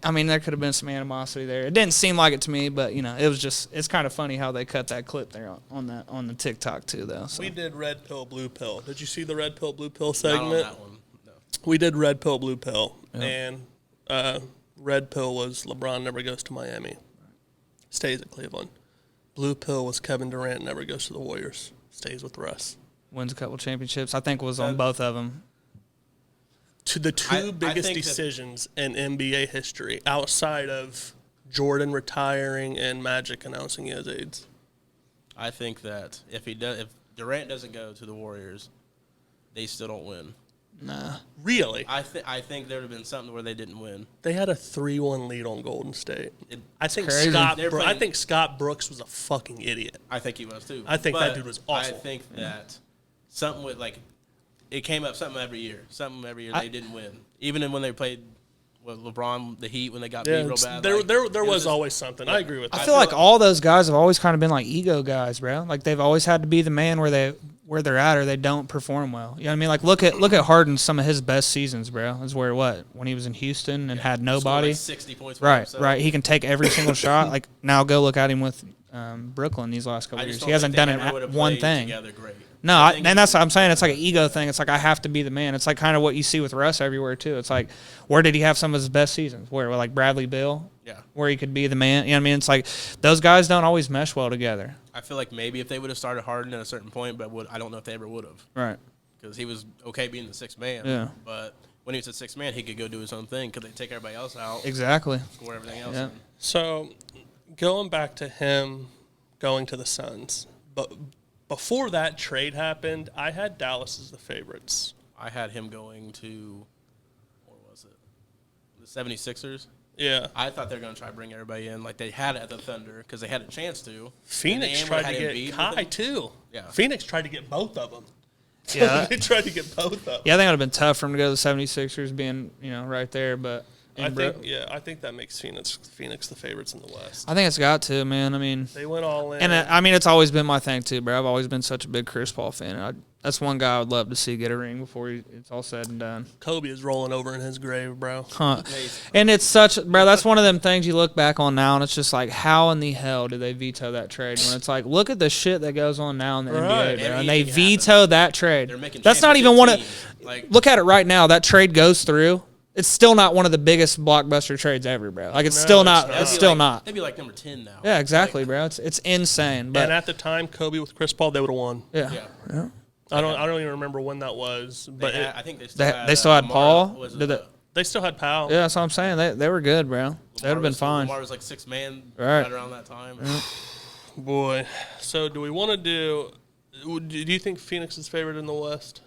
I mean, there could have been some animosity there. It didn't seem like it to me, but it was just, it's kind of funny how they cut that clip there on the TikTok too, though. So. We did red pill, blue pill. Did you see the red pill, blue pill segment? Not on that one. No. We did red pill, blue pill, and red pill was LeBron never goes to Miami, stays at Cleveland. Blue pill was Kevin Durant never goes to the Warriors, stays with Russ. Wins a couple championships. I think was on both of them. To the two biggest decisions in NBA history, outside of Jordan retiring and Magic announcing he has AIDS. I think that if Durant doesn't go to the Warriors, they still don't win. Nah. Really? I think there would have been something where they didn't win. They had a 3-1 lead on Golden State. I think crazy. Scott Brooks was a fucking idiot. I think he was too. I think that dude was awful. I think that something with it came up something every year. They didn't win. Even when they played with LeBron, the Heat, when they got beat real bad. There was always something. I agree with that. I feel like all those guys have always kind of been like ego guys, bro. Like they've always had to be the man where they're at, or they don't perform well. You know what I mean? Like look at Harden. Some of his best seasons, bro, is when he was in Houston and had nobody. Like 60 points. Right. He can take every single shot. Like now, go look at him with Brooklyn these last couple years. He hasn't done one thing. Great. No, and that's what I'm saying. It's like an ego thing. It's like I have to be the man. It's like kind of what you see with Russ everywhere too. It's like, where did he have some of his best seasons? Where like Bradley Beal? Yeah. Where he could be the man. You know what I mean? It's like those guys don't always mesh well together. I feel like maybe if they would have started Harden at a certain point, but I don't know if they ever would have. Right. Because he was okay being the sixth man. Yeah. But when he was the sixth man, he could go do his own thing because they take everybody else out. Exactly. Score everything else. Yeah. So, going back to him going to the Suns, but before that trade happened, I had Dallas as the favorites. I had him going to, what was it? The 76ers? Yeah. I thought they were going to try to bring everybody in like they had at the Thunder because they had a chance to. Phoenix tried to get Kai, too. Yeah. Phoenix tried to get both of them. Yeah. They tried to get both of them. Yeah, I think it would have been tough for him to go to the 76ers being, right there, but I think that makes Phoenix the favorites in the West. I think it's got to, man. I mean, they went all in. And it's always been my thing too, bro. I've always been such a big Chris Paul fan. That's one guy I would love to see get a ring before it's all said and done. Kobe is rolling over in his grave, bro. Huh. And it's bro, that's one of them things you look back on now, and it's just like, how in the hell did they veto that trade? When it's like, look at the shit that goes on now in the NBA, bro, and they veto that trade. That's not even one of. Look at it right now. That trade goes through. It's still not one of the biggest blockbuster trades ever, bro. Like it's still not. It's still not. They'd be like number 10 now. Yeah, exactly, bro. It's insane. But and at the time, Kobe with Chris Paul, they would have won. Yeah. I don't even remember when that was, but I think they still had Paul. They still had Powell. Yeah, that's what I'm saying. They were good, bro. They would have been fine. Lamar was like 6 man Right. right around that time. Boy. So do we want to do you think Phoenix is favored in the West?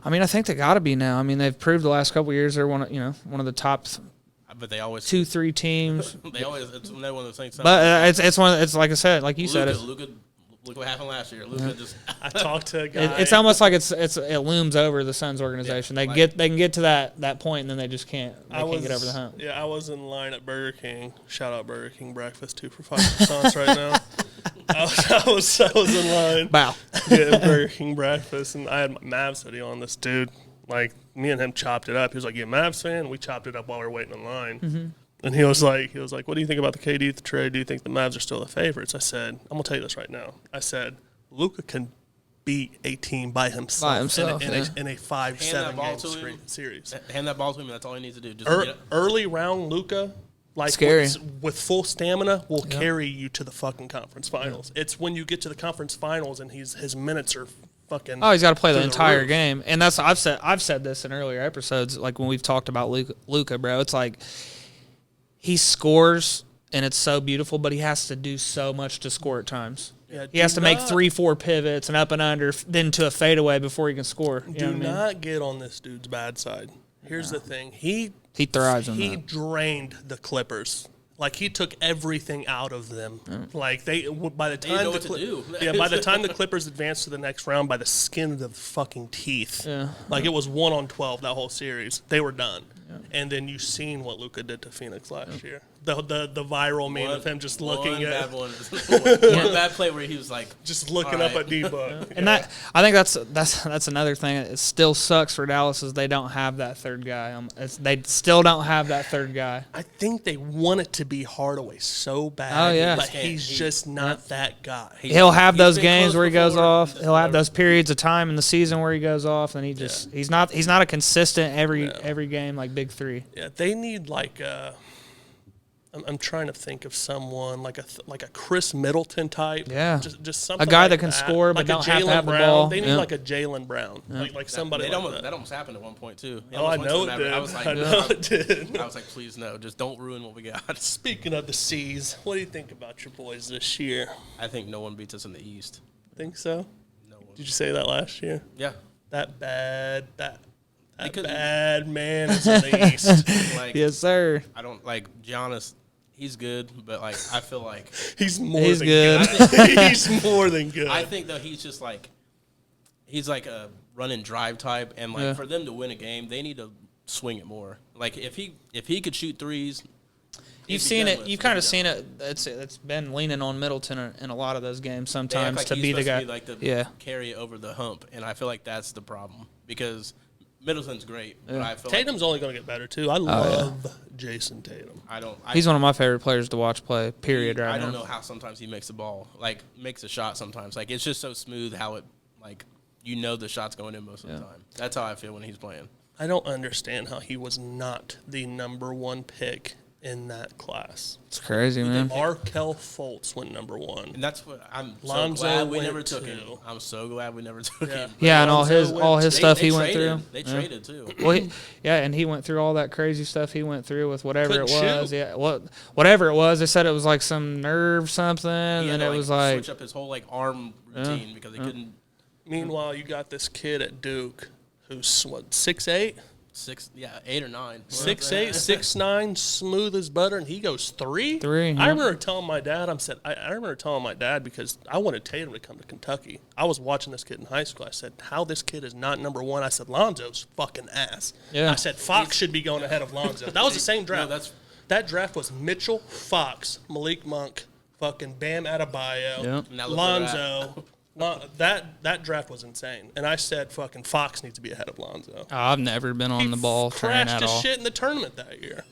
I mean, I think they got to be now. I mean, they've proved the last couple of years they're one of the top But they always 2-3 teams. they always it's another one of those things. But it's like I said, like you said, it's, Luka, look what happened last year. Luka just I talked to a guy. it's almost like it looms over the Suns organization. Yeah, They can get to that point and then they just can't. They can't get over the hump. Yeah, I was in line at Burger King. Shout out Burger King breakfast 2 for $5 croissants right now. I was in line. Wow. Getting Burger King breakfast, and I had my Mavs hoodie on. This dude, like, me and him chopped it up. He was like, "You a Mavs fan?" We chopped it up while we were waiting in line. Mm-hmm. And he was like, "What do you think about the KD trade? Do you think the Mavs are still the favorites?" I said, "I'm gonna tell you this right now." I said, "Luka can beat a team by himself, in a 5-7 game series. hand that ball to him. That's all he needs to do. Just Early round Luka." Like Scary. with full stamina, will carry you to the fucking conference finals. It's when you get to the conference finals and his minutes are fucking. Oh, he's got to play the through entire roof. game, and that's I've said this in earlier episodes, like when we've talked about Luka, bro. It's like he scores and it's so beautiful, but he has to do so much to score at times. Yeah, He has to make 3-4 pivots and up and under, then to a fadeaway before he can score. You know Do what I mean? not get on this dude's bad side. Here's the thing: he thrives on He that. drained the Clippers. Like, he took everything out of them. Like, by the time know what to do. by the time the Clippers advanced to the next round, by the skin of the fucking teeth. Yeah. Like, it was 1-12 that whole series. They were done. And then you seen what Luka did to Phoenix last year. The viral meme of him just looking at one bad play where he was like just looking up at D-Book. And I think that's another thing. It still sucks for Dallas is they don't have that third guy. They still don't have that third guy. I think they want it to be Hardaway so bad. Oh, yeah. But he's just not that guy. He'll have those been games close where he goes before. off. He'll have those periods of time in the season where he goes off, and he's not a consistent every game like big three. Yeah, they need like a. I'm trying to think of someone like a Chris Middleton type. Yeah. just something. A guy like that can score but like don't have to Jaylen have the Brown. ball. They need Yeah. like a Jaylen Brown, like somebody like that. That almost happened at one point too. He Oh, I almost went know to it the did. Mavericks. I was like, I know it did. I was like, please no, just don't ruin what we got. Speaking of the C's, what do you think about your boys this year? I think no one beats us in the East. Think so? No one. Did you say that last year? Yeah. That bad Because- bad man is in the East. Like, Yes, sir. I don't like Giannis. He's good, but like I feel like He's more He's than good. good. He's more than good. I think though he's just like he's like a run and drive type, and like for them to win a game, they need to swing it more. Like if he could shoot threes. You've seen it. You've kind of seen it. It's been leaning on Middleton in a lot of those games They sometimes act like to he's be the supposed guy. to be like carry it over the hump, and I feel like that's the problem because Middleton's great, but I feel Tatum's only going to get better too. I love Jason Tatum. He's one of my favorite players to watch play. Period. I Right don't now. know how sometimes he makes the ball, like makes a shot sometimes. Like it's just so smooth how it like the shot's going in most of the time. That's how I feel when he's playing. I don't understand how he was not the number one pick in that class. It's crazy, man. Markelle Fultz went number one. And that's what I'm Lonzo so glad we went never took two. him. I'm so glad we never took him. Yeah, and all Lonzo his went- stuff he They went traded. through. They traded too. Well, and he went through all that crazy stuff he went through with whatever Couldn't it was. shoot. Yeah, whatever it was. They said it was like some nerve something, He had and to, it was like switch up his whole like arm routine because he couldn't Meanwhile, you got this kid at Duke who's what 6'8", 8 or 9. 6'8", 6'9", smooth as butter, and he goes three. Three, I yeah. remember telling my dad. I remember telling my dad because I wanted Tatum to come to Kentucky. I was watching this kid in high school. I said, "How this kid is not number one?" I said, "Lonzo's fucking ass." Yeah. I said, "Fox should be going ahead of Lonzo." That was the same draft. That draft was Mitchell, Fox, Malik Monk, fucking Bam Adebayo, Yep. Now look where they're Lonzo. That draft was insane, and I said, "Fucking Fox needs to be ahead of Lonzo." I've never been on the ball train crashed at his all. shit in the tournament that year.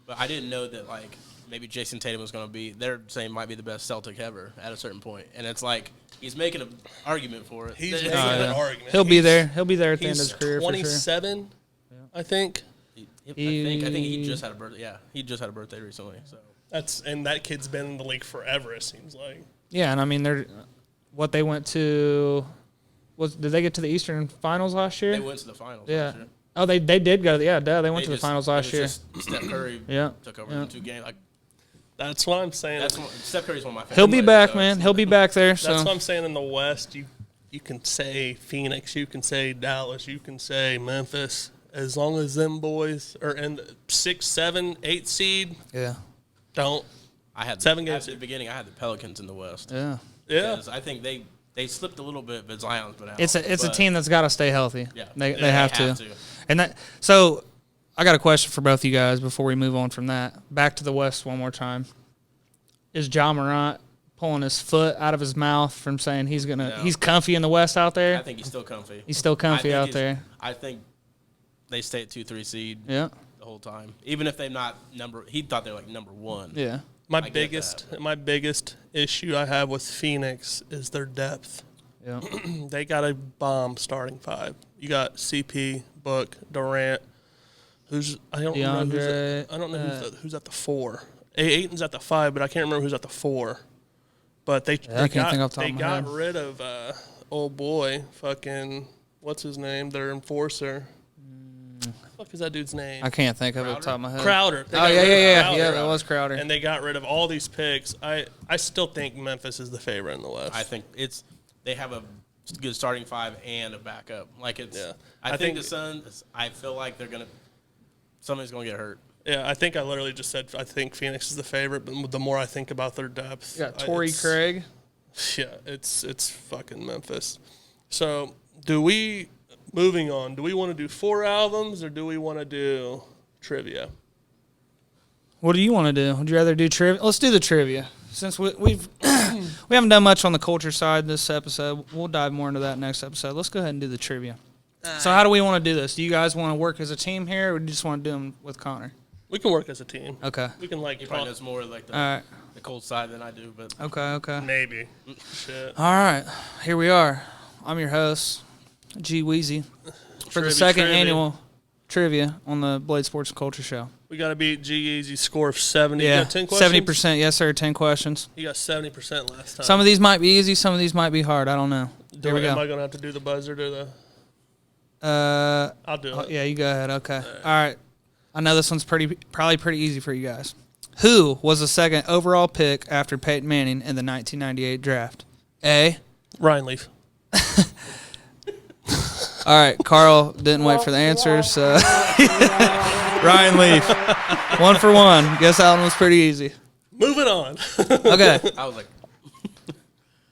But I didn't know that like maybe Jason Tatum was going to be. They're saying might be the best Celtic ever at a certain point, and it's like he's making an argument for it. He's It's making like- an argument. He'll be there. He'll be there at the end He's of his career for sure. 27, I think. I think he just had a birthday. Yeah, he just had a birthday recently. So And that kid's been in the league forever. It seems like. Yeah, and I mean what they went to did they get to the Eastern Finals last year? they went to the finals. Yeah. Last year. Oh, they did go. Yeah, duh. They went to the finals last year. Steph Curry took over in 2 games. Like, That's what I'm saying. Steph Curry's one of my favorites. He'll be back, man. He'll be back there. That's So what I'm saying. In the West, you can say Phoenix, you can say Dallas, you can say Memphis. As long as them boys are in the 6, 7, 8 seed, yeah, I had 7 games at the beginning. I had the Pelicans in the West. yeah. Because I think they slipped a little bit, but Zion's been out. It's a team that's got to stay healthy. Yeah, they have to. And that. So I got a question for both you guys before we move on from that. Back to the West one more time. Is Ja Morant pulling his foot out of his mouth from saying he's comfy in the West out there? I think he's still comfy. He's still comfy out there. I think they stay at 2, 3 seed. Yeah. The whole time, even if they're not he thought they were like number 1. Yeah. My biggest issue I have with Phoenix is their depth. Yeah. They got a bomb starting 5. You got CP, Book, Durant. I don't know who's at the 4. Aiton's at the 5, but I can't remember who's at the 4. But they got rid of old boy, fucking what's his name? Their enforcer. What the fuck is that dude's name? I can't think of it off the top of my head. Crowder. Yeah, that was Crowder. And they got rid of all these picks. I still think Memphis is the favorite in the West. I think they have a good starting 5 and a backup. Like I think the Suns. I feel like somebody's gonna get hurt. Yeah, I think I literally just said I think Phoenix is the favorite, but the more I think about their depth, You got Torrey Craig. Yeah, it's fucking Memphis. So moving on, do we want to do 4 albums or do we want to do trivia? What do you want to do? Would you rather do trivia? Let's do the trivia. Since we've we haven't done much on the culture side this episode, we'll dive more into that next episode. Let's go ahead and do the trivia. So how do we want to do this? Do you guys want to work as a team here, or do you just want to do them with Connor? We can work as a team. Okay. We can He probably knows more like the cold side than I do, but Okay. Maybe. Shit. All right. Here we are. I'm your host, G Weezy, for the second annual trivia on the Blade Sports Culture Show. We got to beat G-Eazy's score of 70. Yeah, You got 10 questions? 70%. Yes, sir. 10 questions. You got 70% last time. Some of these might be easy. Some of these might be hard. I don't know. Here we go. Am I going to have to do the buzzer or the... I'll do it. Yeah, you go ahead. Okay. All right. I know this one's probably pretty easy for you guys. Who was the second overall pick after Peyton Manning in the 1998 draft? A. Ryan Leaf. All right. Carl didn't wait for the answers. So Ryan Leaf. 1 for 1. Guess that one was pretty easy. Moving on. Okay. I was like,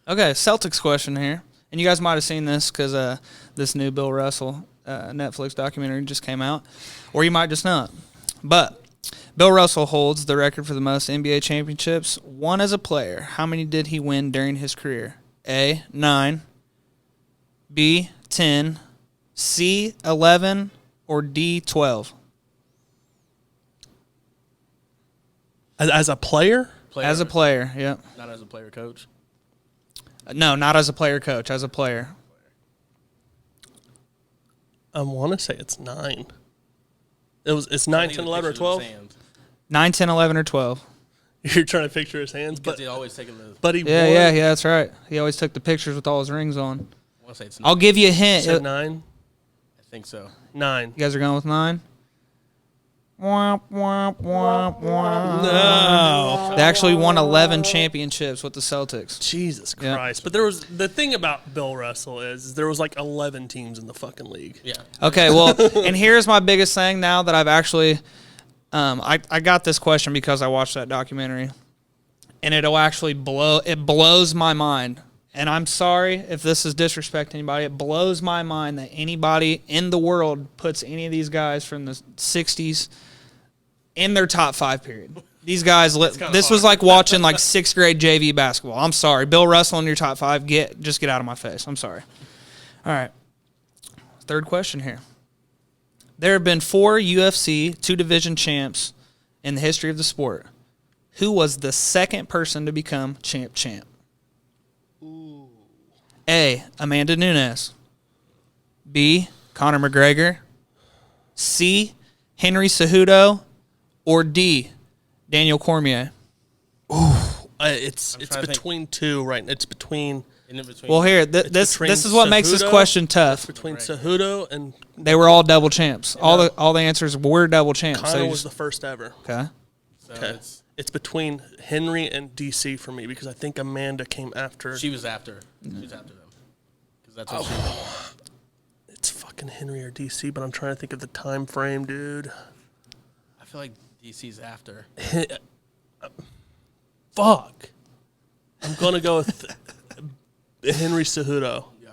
Okay. Celtics question here. And you guys might have seen this because this new Bill Russell Netflix documentary just came out. Or you might just not. But Bill Russell holds the record for the most NBA championships won as a player. How many did he win during his career? A, 9, B, 10, C, 11, or D, 12? As a player? As a player, yep. not as a player coach. No, not as a player coach, as a player. I want to say it's 9. It's 9, 10, 11, or 12? 9, 10, 11, or 12. You're trying to picture his hands, Because he always taking the. but he won. Yeah, that's right. He always took the pictures with all his rings on. I want to say it's. I'll give you a hint. Said 9? I think so. 9. You guys are going with 9? Womp, womp, womp, womp. No. They actually won 11 championships with the Celtics. Jesus Yeah. Christ. But the thing about Bill Russell is there was like 11 teams in the fucking league. Yeah. Okay, well, and here's my biggest thing now that I've actually I got this question because I watched that documentary, and it blows my mind. And I'm sorry if this is disrespect to anybody. It blows my mind that anybody in the world puts any of these guys from the 60s in their top 5 period. These guys, this was like watching like 6th grade JV basketball. I'm sorry. Bill Russell in your top 5, just get out of my face. I'm sorry. All right. Third question here. There have been 4 UFC 2-division champs in the history of the sport. Who was the second person to become champ? Ooh. A, Amanda Nunes. B, Conor McGregor. C, Henry Cejudo. Or D, Daniel Cormier. It's between 2, right? It's between And in between, Well, here, this is what makes this question tough. Between Cejudo and They were all double champs. All the answers were double champs. Conor So was the first ever. okay. so Okay. It's between Henry and DC for me because I think Amanda came after. she was after. She was after them. Because that's what she did. It's fucking Henry or DC, but I'm trying to think of the time frame, dude. I feel like DC's after. Fuck. I'm gonna go with Henry Cejudo. Yeah.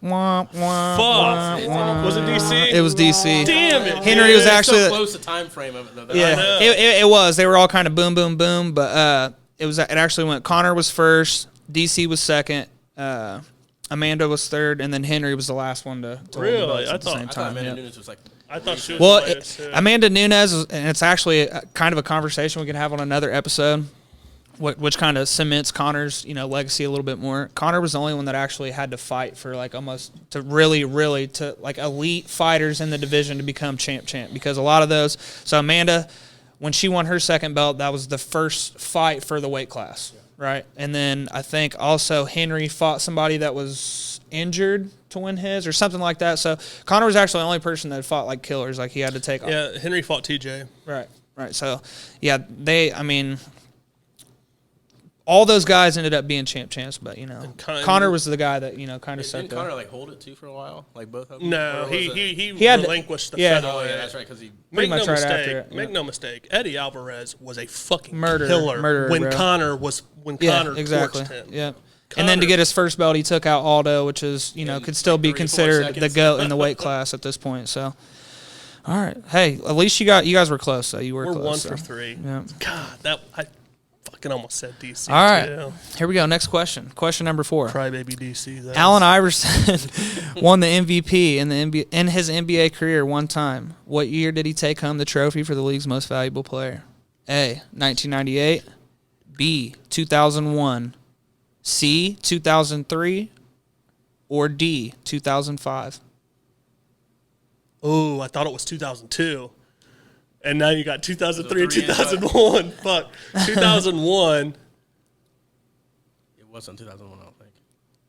Wah, wah, Fuck. wah. Was it DC? It was DC. Damn it. Henry was dude. actually so close to time frame of it, though. yeah. It was. They were all kind of boom, boom, boom. But it actually went. Connor was first. DC was second. Amanda was third, and then Henry was the last one to hold the Really? belts I at the thought- same I thought time. Amanda yeah. Nunes was like. I thought she was Well, the latest, too. Amanda Nunes, and it's actually kind of a conversation we can have on another episode, which kind of cements Connor's legacy a little bit more. Connor was the only one that actually had to fight for like almost to really to like elite fighters in the division to become champ because a lot of those. So Amanda, when she won her second belt, that was the first fight for the weight class, right? And then I think also Henry fought somebody that was injured to win his or something like that. So Connor was actually the only person that fought like killers. Like he had to take Yeah, Henry fought TJ. Right. So, yeah, all those guys ended up being champs, but, Connor was the guy that, kind of set Didn't Connor like hold it too for a while? Like both of them? No, Or was it- he had- relinquished the yeah. featherweight. Oh, yeah, that's right, because he. pretty much right after it, Make yeah. no mistake. Eddie Alvarez was a fucking Murderer, killer when bro. Connor Yeah, Connor exactly. torched him. Yeah. And then to get his first belt, he took out Aldo, which is, could still be 3 or 4 considered the seconds. GOAT in the weight class at this point. So, all right. Hey, at least you guys were close, though. You were We're close. 1 for so. 3. Yeah. God, I fucking almost said DC. All right. too. Here we go. Next question. Question number 4. Crybaby DC. that Allen is- Iverson won the MVP in his NBA career one time. What year did he take home the trophy for the league's most valuable player? A, 1998, B, 2001, C, 2003, or D, 2005? Oh, I thought it was 2002. And now you got 2003 and 3 and 2001. Fuck. 2001, It wasn't 2001, I don't think.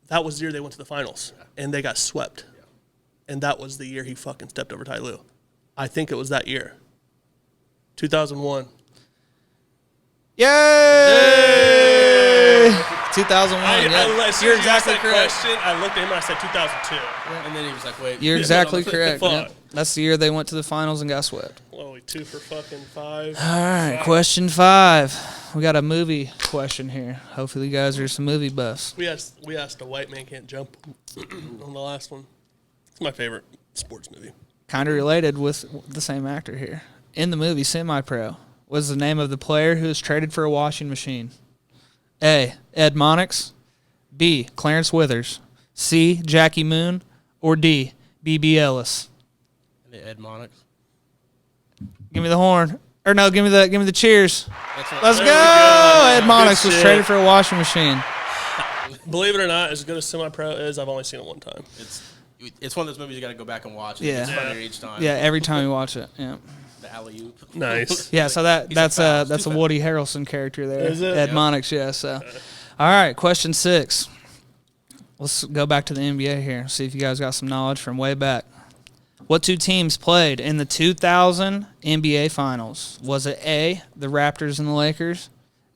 that was the year they went to the finals. And they got swept. And that was the year he fucking stepped over Ty Lue. I think it was that year. 2001. Yay! 2001. You're exactly correct. Question, I looked at him and I said 2002. And then he was like, wait. You're exactly correct. Fuck. Yep. That's the year they went to the finals and got swept. Whoa, 2 for fucking 5. All right, question 5. We got a movie question here. Hopefully, you guys are some movie buffs. We asked a white man can't jump on the last one. It's my favorite sports movie. Kind of related with the same actor here. In the movie Semi-Pro, was the name of the player who was traded for a washing machine? A, Ed Monix, B, Clarence Withers, C, Jackie Moon, or D, B.B. Ellis? Ed Monix. Give me the horn. Or no, give me the cheers. That's what- Let's go! There we go. Ed Good Monix was shit. traded for a washing machine. Believe it or not, as good as Semi-Pro is, I've only seen it one time. It's one of those movies you got to go back and watch. Yeah. It's funnier each time. Yeah, every time you watch it. Yeah. The alley-oop. Nice. Yeah, so He's that's a foul. a He's too Woody Harrelson character there. Is it? Ed Yep. Monix, yeah. So, all right, question 6. Let's go back to the NBA here. See if you guys got some knowledge from way back. What 2 teams played in the 2000 NBA Finals? Was it A, the Raptors and the Lakers,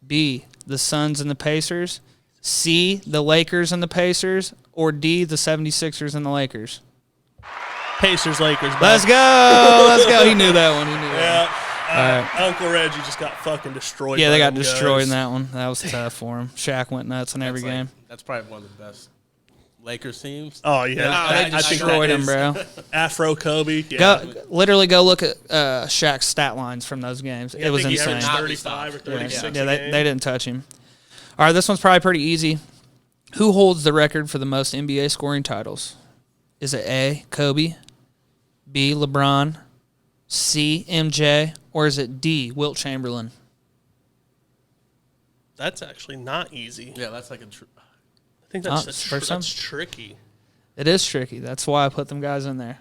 B, the Suns and the Pacers, C, the Lakers and the Pacers, or D, the 76ers and the Lakers? Pacers, Lakers. bud. Let's go. Let's go. He knew that one. He knew that one. Yeah. Uncle Reggie just got fucking destroyed. Yeah, by they got them destroyed in guys. that one. That was tough for him. Shaq went nuts in every game. That's probably one of the best Lakers teams. Oh, yeah. They I think destroyed that him, is bro. Afro Kobe. Yeah. Literally go look at Shaq's stat lines from those games. Yeah, It was I think insane. He averaged 35 or Yeah, 36 yeah, a they game. didn't touch him. All right, this one's probably pretty easy. Who holds the record for the most NBA scoring titles? Is it A, Kobe, B, LeBron, C, MJ, or is it D, Wilt Chamberlain? That's actually not easy. Yeah, that's like I think Oh, that's, for some- that's tricky. It is tricky. That's why I put them guys in there.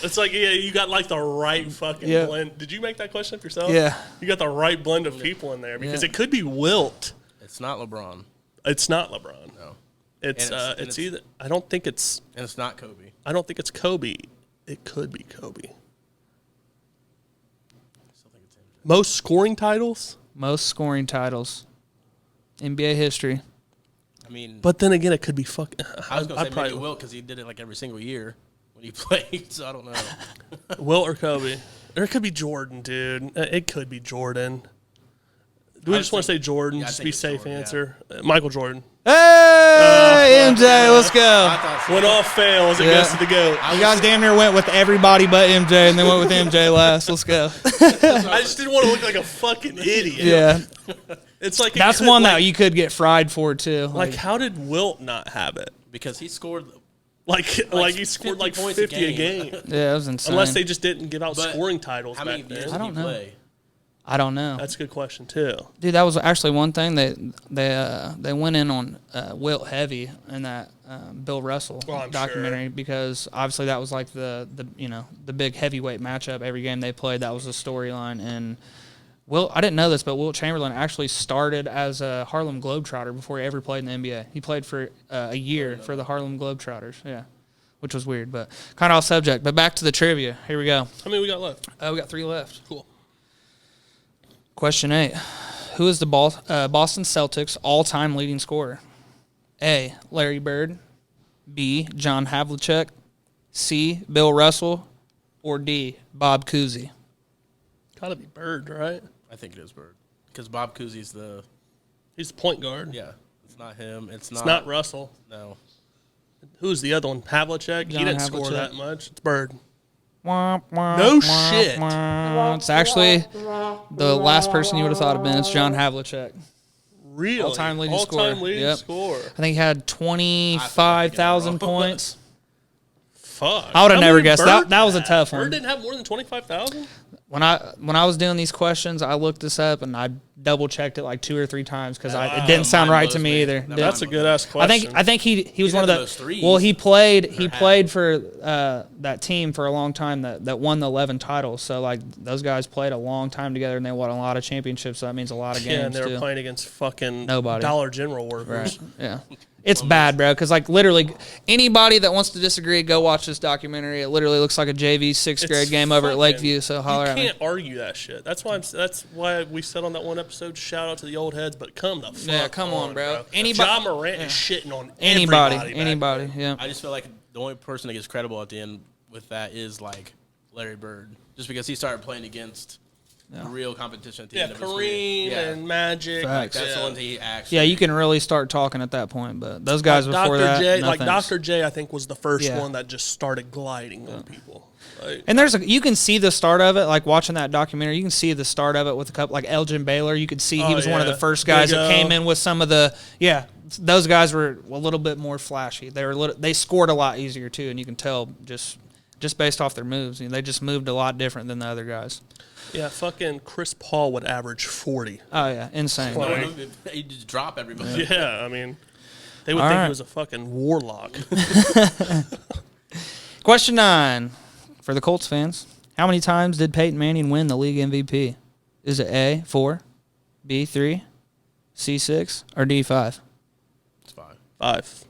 It's like, yeah, you got like the right fucking Yeah. blend. Did you make that question up yourself? Yeah. You got the right blend of people in there because Yeah. it could be Wilt. It's not LeBron. It's not LeBron. No. It's And it's either. I don't think it's. And it's not Kobe. I don't think it's Kobe. It could be Kobe. I still think it's MJ. Most scoring titles. Most scoring titles. NBA history. I mean, But then again, it could be fucking. I was going to say probably maybe Wilt because he did it like every single year when he played, so I don't know. Wilt or Kobe. Or it could be Jordan, dude. It could be Jordan. Do we just want to say Jordan? Yeah, I just think be it's safe Jordan, answer. Michael Jordan. Hey, MJ, let's go. When all fails, it goes to the GOAT. You guys damn near went with everybody but MJ, and then went with MJ last. Let's go. I just didn't want to look like a fucking idiot. Yeah, It's like that's one that you could get fried for too. Like, how did Wilt not have it? Because he scored. Like he scored 50 like points 50 a a game. yeah, it was insane. Unless they just didn't give out But scoring titles How many back years then. did he don't know. play? I don't know. That's a good question too. Dude, that was actually one thing they went in on Wilt heavy in that Bill Russell Oh, I'm documentary sure. because obviously that was like the big heavyweight matchup every game they played. That was the storyline. And I didn't know this, but Wilt Chamberlain actually started as a Harlem Globetrotter before he ever played in the NBA. He played for a year for the Harlem Globetrotters. Yeah, which was weird, but kind of off subject. But back to the trivia. Here we go. How many we got left? We got 3 left. Cool. Question 8. Who is the Boston Celtics all-time leading scorer? A. Larry Bird. B. John Havlicek. C. Bill Russell. Or D. Bob Cousy. Gotta be Bird, right? I think it is Bird. Because Bob Cousy's the. He's the point guard. Yeah. It's not him. It's It's not Russell. No. Who's the other one? Havlicek? He John didn't score Havlicek. that much. It's Bird. No shit. It's actually the last person you would have thought of been. It's John Havlicek. Really? All-time leading All-time scorer. leading Yep. score. I think he had 25,000 points. Fuck. I would have How never many guessed. Bird That was a had? tough Bird one. didn't have more than 25,000? When I was doing these questions, I looked this up and I double checked it like 2 or 3 times because it didn't sound right to me either. That's a good ass I question. think he was one of had the those threes. well he played for that team for a long time that won the 11 titles. So like those guys played a long time together and they won a lot of championships. So that means a lot of games Yeah, and they were too. playing against fucking Nobody. Dollar General workers. Right. Yeah. It's bad, bro, because like literally anybody that wants to disagree, go watch this documentary. It literally looks like a JV 6th grade game over at fucking- Lakeview. So holler you at me. can't argue that shit. That's why we said on that one episode, shout out to the old heads, but come the fuck Yeah, come on, bro. Anybody- John Morant is shitting on Anybody, everybody back there. yeah. I just feel like the only person that gets credible at the end with that is like Larry Bird. Just because he started playing against real competition at the Yeah, end of his Kareem career. and Magic. Facts. That's yeah. the one he actually. Yeah, you can really start talking at that point, but those guys before Dr. that, J, no like thanks. Dr. J, I think was the first Yeah. one that just started gliding on people. Like, And you can see the start of it, like watching that documentary. You can see the start of it with a couple, like Elgin Baylor. You could see he Oh, was one of yeah. the first guys Big that O. came in with some of the. Yeah, those guys were a little bit more flashy. They scored a lot easier too, and you can tell just based off their moves. They just moved a lot different than the other guys. yeah, fucking Chris Paul would average 40. Oh yeah, insane. Like- He just drop everybody. Yeah, I mean, they would All think right. he was a fucking warlock. Question 9 for the Colts fans: how many times did Peyton Manning win the league MVP? Is it A 4, B 3, C 6, or D 5? It's fine. 5.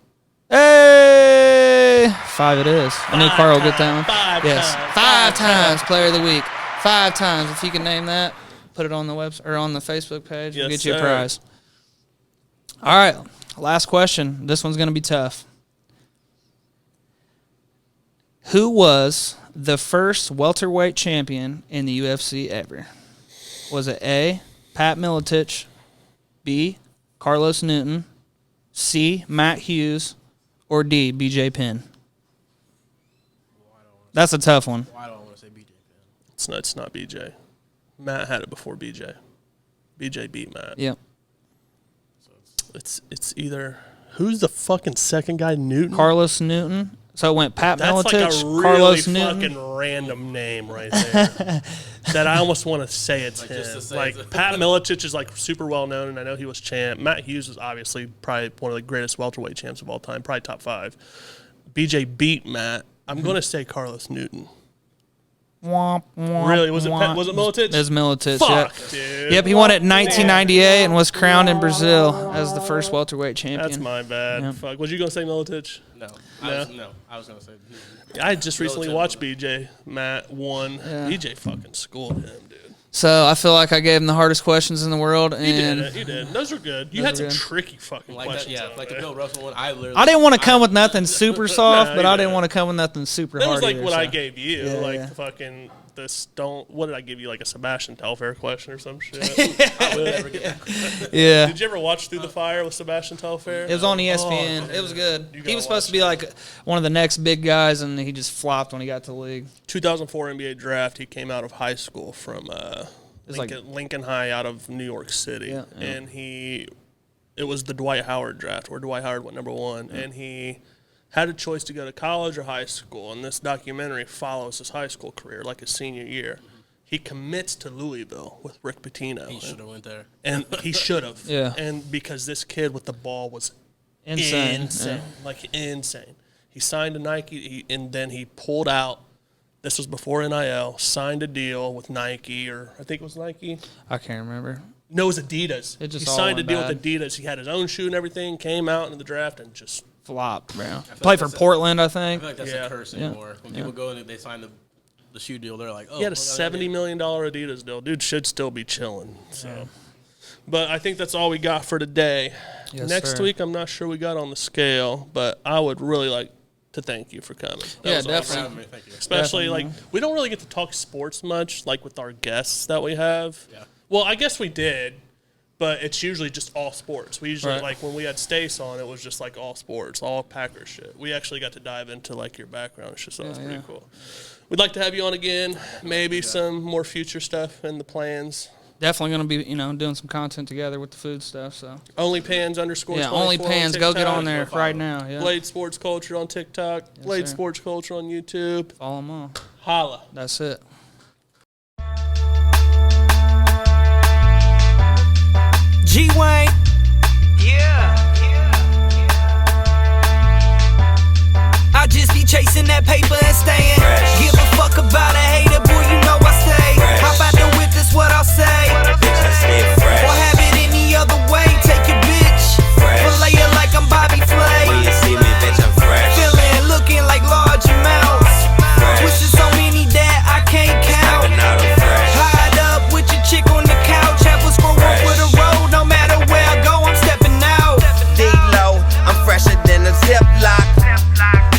Hey, 5 it is. I knew Carl would get that one. Five 5 times player of the week. 5 times. If you can name that, put it on the website or on the Facebook page. We'll Yes, get you a sir. prize. All right, last question. This one's going to be tough. Who was the first welterweight champion in the UFC ever? Was it A, Pat Miletich, B, Carlos Newton, C, Matt Hughes, or D, BJ Penn? That's a tough one. Well, I don't want to say BJ Penn. It's not BJ. Matt had it before BJ. BJ beat Matt. Yep. It's either who's the fucking second guy, Newton? Carlos Newton. So it went Pat That's Miletich, like a really Carlos Newton. fucking random name right there. That I almost want to say it's Like, him. just to say Like it's- Pat Miletich is like super well known, and I know he was champ. Matt Hughes is obviously probably one of the greatest welterweight champs of all time, probably top 5. BJ beat Matt. I'm going to say Carlos Newton. Womp, womp, Really? Was it womp. Milicic? It was Milicic. Fuck, Yep. dude. Yep, he won it in 1998 and was crowned in Brazil as the first welterweight champion. That's my bad. Yeah. Fuck. Was you gonna say Milicic? No. I was going to say. I just recently Milicic. watched BJ. Matt won. Yeah. BJ fucking schooled him, dude. So I feel like I gave him the hardest questions in the world, You and did it. You did. Those were good. You Those had some were good. tricky fucking Like that, questions. yeah, on like the there. Bill Russell one. I literally. I didn't want to come with nothing super soft, Nah, but you I didn't did. want to come with nothing super That hard. was like either, what so. I gave you. Yeah, like yeah. the fucking this don't. What did I give you? Like a Sebastian Telfair question or some shit. I would never get that. Yeah. Did you ever watch Through the Fire with Sebastian Telfair? It was on ESPN. It was good. You He gotta was supposed watch to be like one of the next big guys, and he just flopped when he got to the league. 2004 NBA draft. He came out of high school from It's like- Lincoln High out of New York City, Yeah, yeah. and it was the Dwight Howard draft where Dwight Howard went number one, and he had a choice to go to college or high school. And this documentary follows his high school career, like his senior year. He commits to Louisville with Rick Pitino. He should have went there. And he should have. Yeah. And because this kid with the ball was Insane. like insane. He signed to Nike, and then he pulled out. This was before NIL. Signed a deal with Nike, or I think it was Nike. I can't remember. No, it was Adidas. It just he all signed a went deal bad. with Adidas. He had his own shoe and everything. Came out in the draft and just Flopped, bro. like Played for that's a- Portland, I I think. feel like that's Yeah. a curse Yeah. anymore. When people go and they sign the shoe deal, they're like, oh. he had a well, $70 million Adidas deal. Dude should still be chilling. So, but I think that's all we got for today. Yes, Next sir. week, I'm not sure we got on the scale, but I would really like to thank you for coming. That Yeah, was definitely. awesome. Thank you. Especially Definitely. like we don't really get to talk sports much, like with our guests that we have. Yeah. Well, I guess we did, but it's usually just all sports. We usually Right. like when we had Stace on, it was just like all sports, all Packers shit. We actually got to dive into like your background and shit, so that was pretty yeah. cool. We'd like to have you on again. Maybe some more future stuff in the plans. Definitely going to be, doing some content together with the food stuff. So OnlyPans _ yeah, 24 OnlyPans. Go get TikTok. on there right now. Yeah, Bladessportsculture on TikTok. Yes, sir. Bladessportsculture on YouTube. follow them all. Holla. That's it. G-Wayne. I just be chasing that paper and staying. Give a fuck about a hater, boy, you know I stay. How about the whip, that's what I'll say. Or have it any other way, take your bitch. Fillet it like I'm Bobby Flay. When you see me, bitch, I'm fresh. Feeling, looking like large amounts. Twisted so many that I can't count. Stepping out, I'm fresh. Tied up with your chick on the couch. Have a scroll up with a road. No matter where I go, I'm stepping out. D-Lo, I'm fresher than a Ziploc.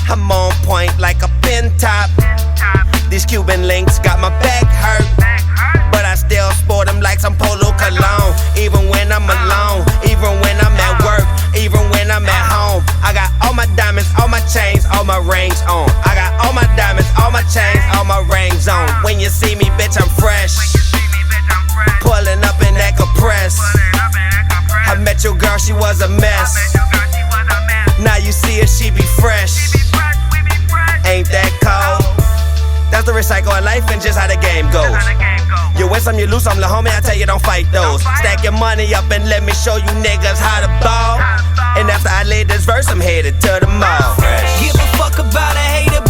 I'm on point like a pin top. These Cuban links got my back hurt, but I still sport them like some Polo cologne. Even when I'm alone, even when I'm at work, even when I'm at home. I got all my diamonds, all my chains, all my rings on. I got all my diamonds, all my chains, all my rings on. When you see me, bitch, I'm fresh. Pulling up in that Capress. I met your girl, she was a mess. Now you see her, she be fresh. Ain't that cold? That's the recycle of life and just how the game goes. You win some, you lose some, little homie, I tell you don't fight those. Stack your money up and let me show you niggas how to ball. And after I lay this verse, I'm headed to the mall. Give a fuck about a hater,